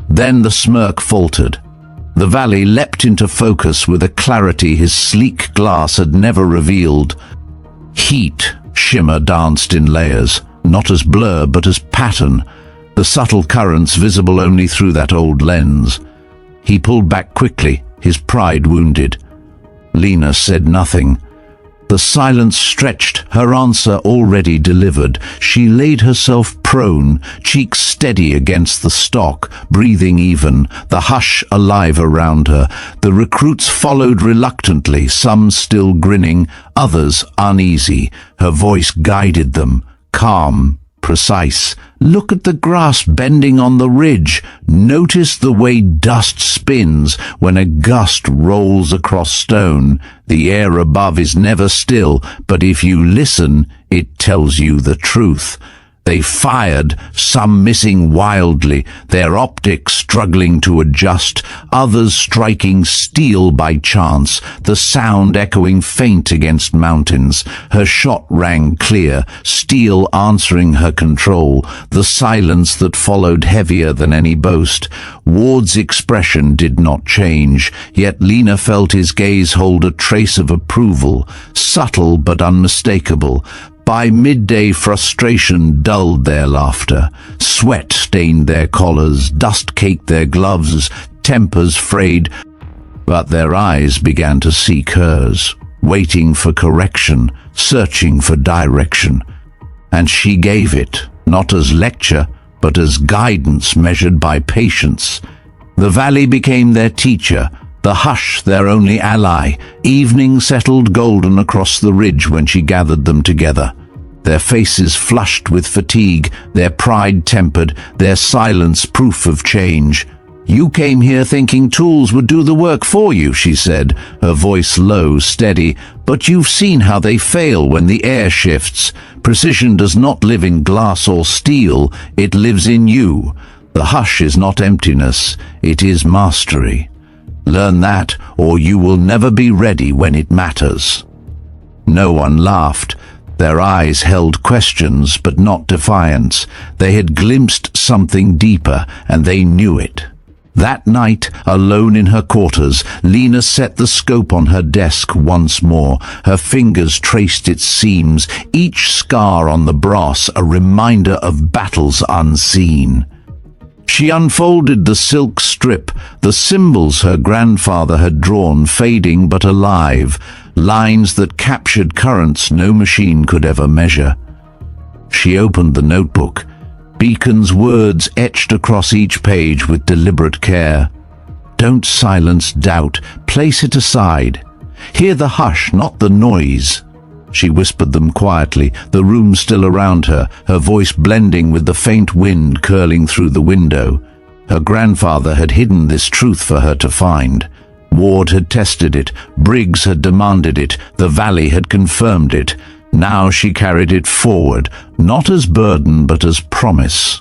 Then the smirk faltered. The valley leapt into focus with a clarity his sleek glass had never revealed. Heat, shimmer danced in layers, not as blur but as pattern, the subtle currents visible only through that old lens. He pulled back quickly, his pride wounded. Lena said nothing. The silence stretched, her answer already delivered. She laid herself prone, cheeks steady against the stock, breathing even, the hush alive around her. The recruits followed reluctantly, some still grinning, others uneasy. Her voice guided them, calm, precise. "Look at the grass bending on the ridge. Notice the way dust spins when a gust rolls across stone. The air above is never still, but if you listen, it tells you the truth." They fired, some missing wildly, their optics struggling to adjust, others striking steel by chance, the sound echoing faint against mountains. Her shot rang clear, steel answering her control, the silence that followed heavier than any boast. Ward's expression did not change, yet Lena felt his gaze hold a trace of approval, subtle but unmistakable. By midday, frustration dulled their laughter. Sweat stained their collars, dust caked their gloves, tempers frayed, but their eyes began to seek hers, waiting for correction, searching for direction. And she gave it, not as lecture, but as guidance measured by patience. The valley became their teacher, the hush their only ally. Evening settled golden across the ridge when she gathered them together. Their faces flushed with fatigue, their pride tempered, their silence proof of change. "You came here thinking tools would do the work for you," she said, her voice low, steady, "but you've seen how they fail when the air shifts. Precision does not live in glass or steel, it lives in you. The hush is not emptiness, it is mastery. Learn that, or you will never be ready when it matters." No one laughed. Their eyes held questions, but not defiance. They had glimpsed something deeper, and they knew it. That night, alone in her quarters, Lena set the scope on her desk once more. Her fingers traced its seams, each scar on the brass a reminder of battles unseen. She unfolded the silk strip, the symbols her grandfather had drawn, fading but alive, lines that captured currents no machine could ever measure. She opened the notebook, Beacon's words etched across each page with deliberate care. "Don't silence doubt, place it aside. Hear the hush, not the noise." She whispered them quietly, the room still around her, her voice blending with the faint wind curling through the window. Her grandfather had hidden this truth for her to find. Ward had tested it, Briggs had demanded it, the valley had confirmed it. Now she carried it forward, not as burden but as promise.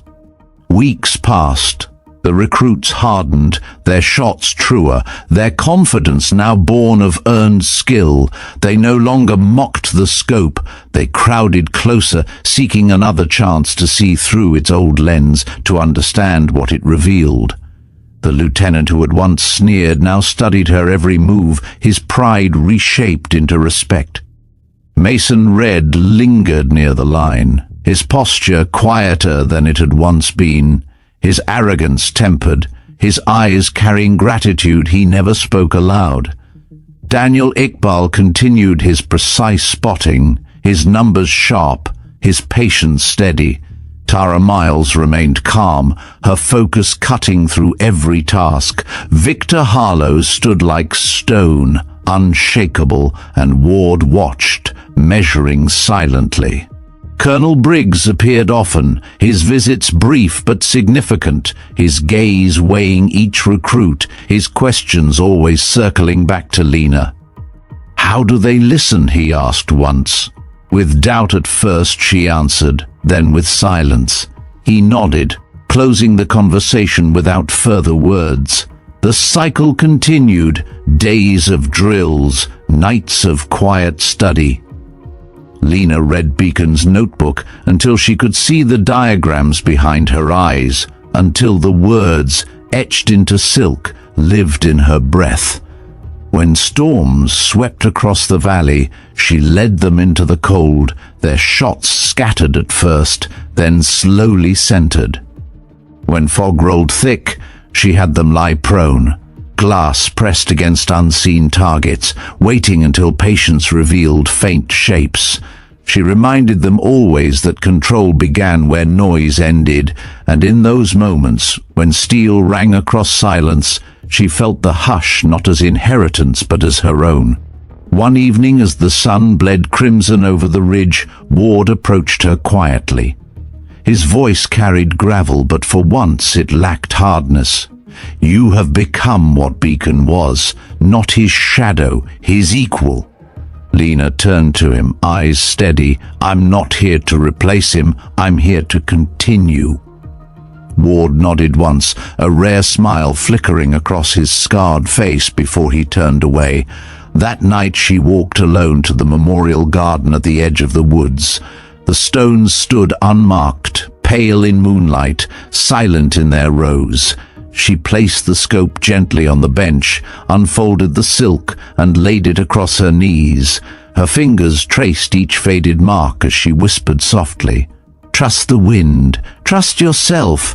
Weeks passed. The recruits hardened, their shots truer, their confidence now born of earned skill. They no longer mocked the scope, they crowded closer, seeking another chance to see through its old lens, to understand what it revealed. The lieutenant who had once sneered now studied her every move, his pride reshaped into respect. Mason Red lingered near the line, his posture quieter than it had once been, his arrogance tempered, his eyes carrying gratitude he never spoke aloud. Daniel Iqbal continued his precise spotting, his numbers sharp, his patience steady. Tara Miles remained calm, her focus cutting through every task. Victor Harlow stood like stone, unshakable, and Ward watched, measuring silently. Colonel Briggs appeared often, his visits brief but significant, his gaze weighing each recruit, his questions always circling back to Lena. "How do they listen?" he asked once. With doubt at first she answered, then with silence. He nodded, closing the conversation without further words. The cycle continued, days of drills, nights of quiet study. Lena read Beacon's notebook until she could see the diagrams behind her eyes, until the words, etched into silk, lived in her breath. When storms swept across the valley, she led them into the cold, their shots scattered at first, then slowly centered. When fog rolled thick, she had them lie prone, glass pressed against unseen targets, waiting until patience revealed faint shapes. She reminded them always that control began where noise ended, and in those moments, when steel rang across silence, she felt the hush not as inheritance but as her own. One evening, as the sun bled crimson over the ridge, Ward approached her quietly. His voice carried gravel, but for once it lacked hardness. "You have become what Beacon was, not his shadow, his equal." Lena turned to him, eyes steady. "I'm not here to replace him, I'm here to continue." Ward nodded once, a rare smile flickering across his scarred face before he turned away. That night she walked alone to the memorial garden at the edge of the woods. The stones stood unmarked, pale in moonlight, silent in their rows. She placed the scope gently on the bench, unfolded the silk, and laid it across her knees. Her fingers traced each faded mark as she whispered softly, "Trust the wind, trust yourself."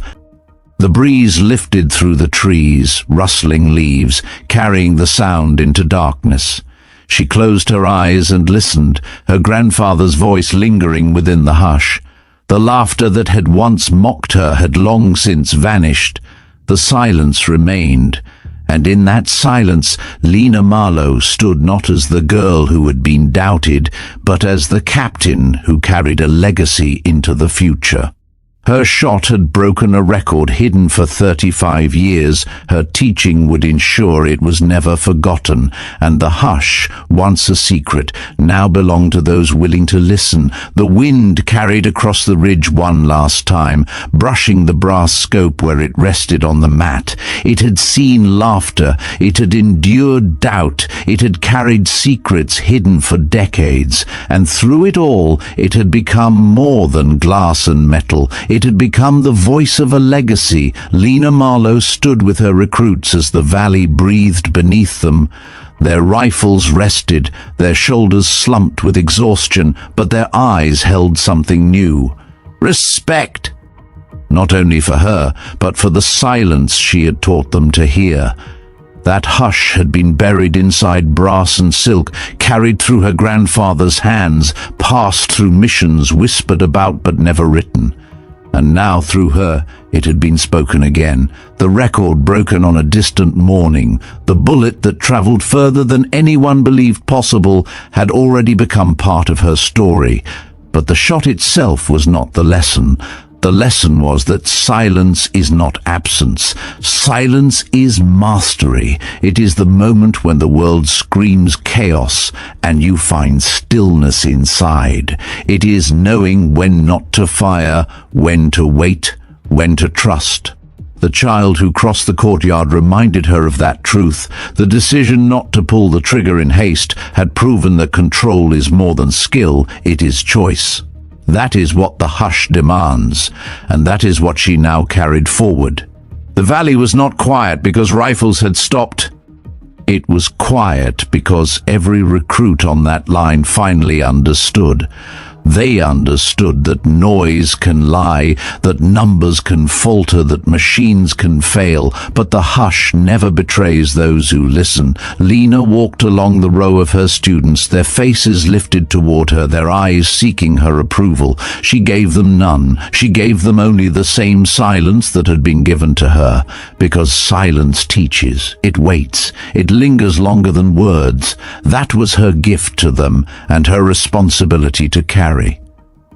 The breeze lifted through the trees, rustling leaves, carrying the sound into darkness. She closed her eyes and listened, her grandfather's voice lingering within the hush. The laughter that had once mocked her had long since vanished. The silence remained, and in that silence Lena Marlowe stood not as the girl who had been doubted, but as the captain who carried a legacy into the future. Her shot had broken a record hidden for 35 years. Her teaching would ensure it was never forgotten, and the hush, once a secret, now belonged to those willing to listen. The wind carried across the ridge one last time, brushing the brass scope where it rested on the mat. It had seen laughter, it had endured doubt, it had carried secrets hidden for decades, and through it all it had become more than glass and metal. It had become the voice of a legacy. Lena Marlowe stood with her recruits as the valley breathed beneath them. Their rifles rested, their shoulders slumped with exhaustion, but their eyes held something new. Respect! Not only for her, but for the silence she had taught them to hear. That hush had been buried inside brass and silk, carried through her grandfather's hands, passed through missions, whispered about but never written. And now through her it had been spoken again, the record broken on a distant morning. The bullet that traveled further than anyone believed possible had already become part of her story. But the shot itself was not the lesson. The lesson was that silence is not absence. Silence is mastery. It is the moment when the world screams chaos and you find stillness inside. It is knowing when not to fire, when to wait, when to trust. The child who crossed the courtyard reminded her of that truth. The decision not to pull the trigger in haste had proven that control is more than skill, it is choice. That is what the hush demands, and that is what she now carried forward. The valley was not quiet because rifles had stopped. It was quiet because every recruit on that line finally understood. They understood that noise can lie, that numbers can falter, that machines can fail, but the hush never betrays those who listen. Lena walked along the row of her students, their faces lifted toward her, their eyes seeking her approval. She gave them none. She gave them only the same silence that had been given to her, because silence teaches. It waits. It lingers longer than words. That was her gift to them, and her responsibility to carry.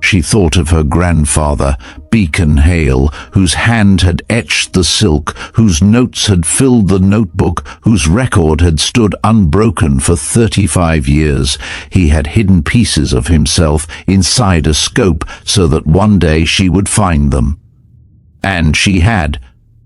She thought of her grandfather, Beacon Hale, whose hand had etched the silk, whose notes had filled the notebook, whose record had stood unbroken for 35 years. He had hidden pieces of himself inside a scope so that one day she would find them. And she had.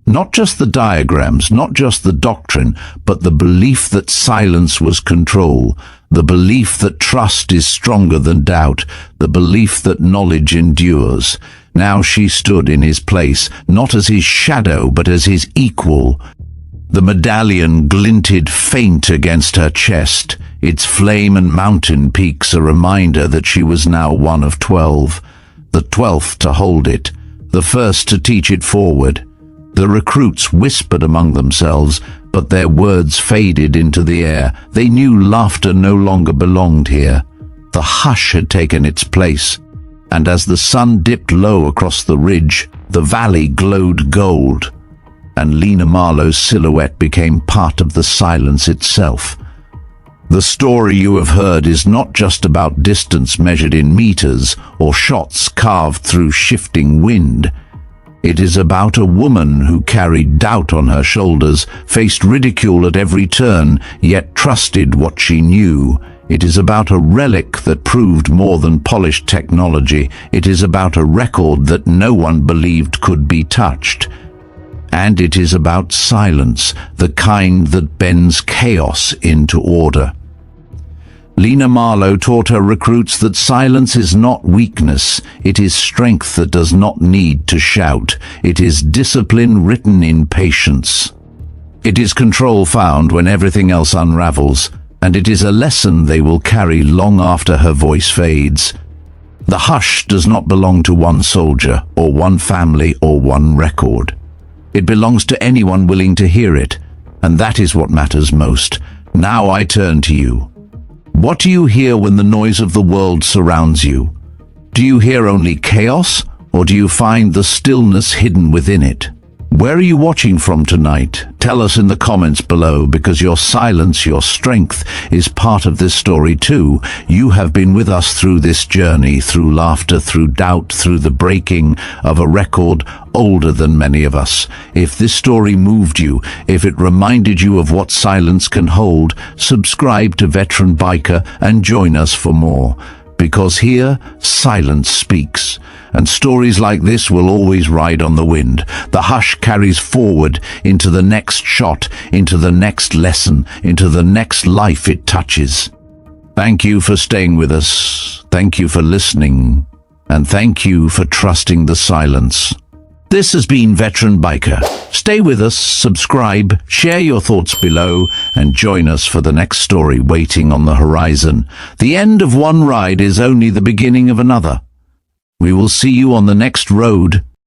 Not just the diagrams, not just the doctrine, but the belief that silence was control, the belief that trust is stronger than doubt, the belief that knowledge endures. Now she stood in his place, not as his shadow, but as his equal. The medallion glinted faint against her chest, its flame and mountain peaks a reminder that she was now one of 12, the 12th to hold it, the first to teach it forward. The recruits whispered among themselves, but their words faded into the air. They knew laughter no longer belonged here. The hush had taken its place, and as the sun dipped low across the ridge, the valley glowed gold, and Lena Marlowe's silhouette became part of the silence itself. The story you have heard is not just about distance measured in meters or shots carved through shifting wind. It is about a woman who carried doubt on her shoulders, faced ridicule at every turn, yet trusted what she knew. It is about a relic that proved more than polished technology. It is about a record that no one believed could be touched. And it is about silence, the kind that bends chaos into order. Lena Marlowe taught her recruits that silence is not weakness, it is strength that does not need to shout. It is discipline written in patience. It is control found when everything else unravels, and it is a lesson they will carry long after her voice fades. The hush does not belong to one soldier, or one family, or one record. It belongs to anyone willing to hear it, and that is what matters most. Now I turn to you. What do you hear when the noise of the world surrounds you? Do you hear only chaos, or do you find the stillness hidden within it? Where are you watching from tonight? Tell us in the comments below, because your silence, your strength, is part of this story too. You have been with us through this journey, through laughter, through doubt, through the breaking of a record older than many of us. If this story moved you, if it reminded you of what silence can hold, subscribe to VeteranBiker and join us for more. Because here, silence speaks, and stories like this will always ride on the wind. The hush carries forward into the next shot, into the next lesson, into the next life it touches. Thank you for staying with us. Thank you for listening. And thank you for trusting the silence. This has been VeteranBiker. Stay with us, subscribe, share your thoughts below, and join us for the next story waiting on the horizon. The end of one ride is only the beginning of another. We will see you on the next road.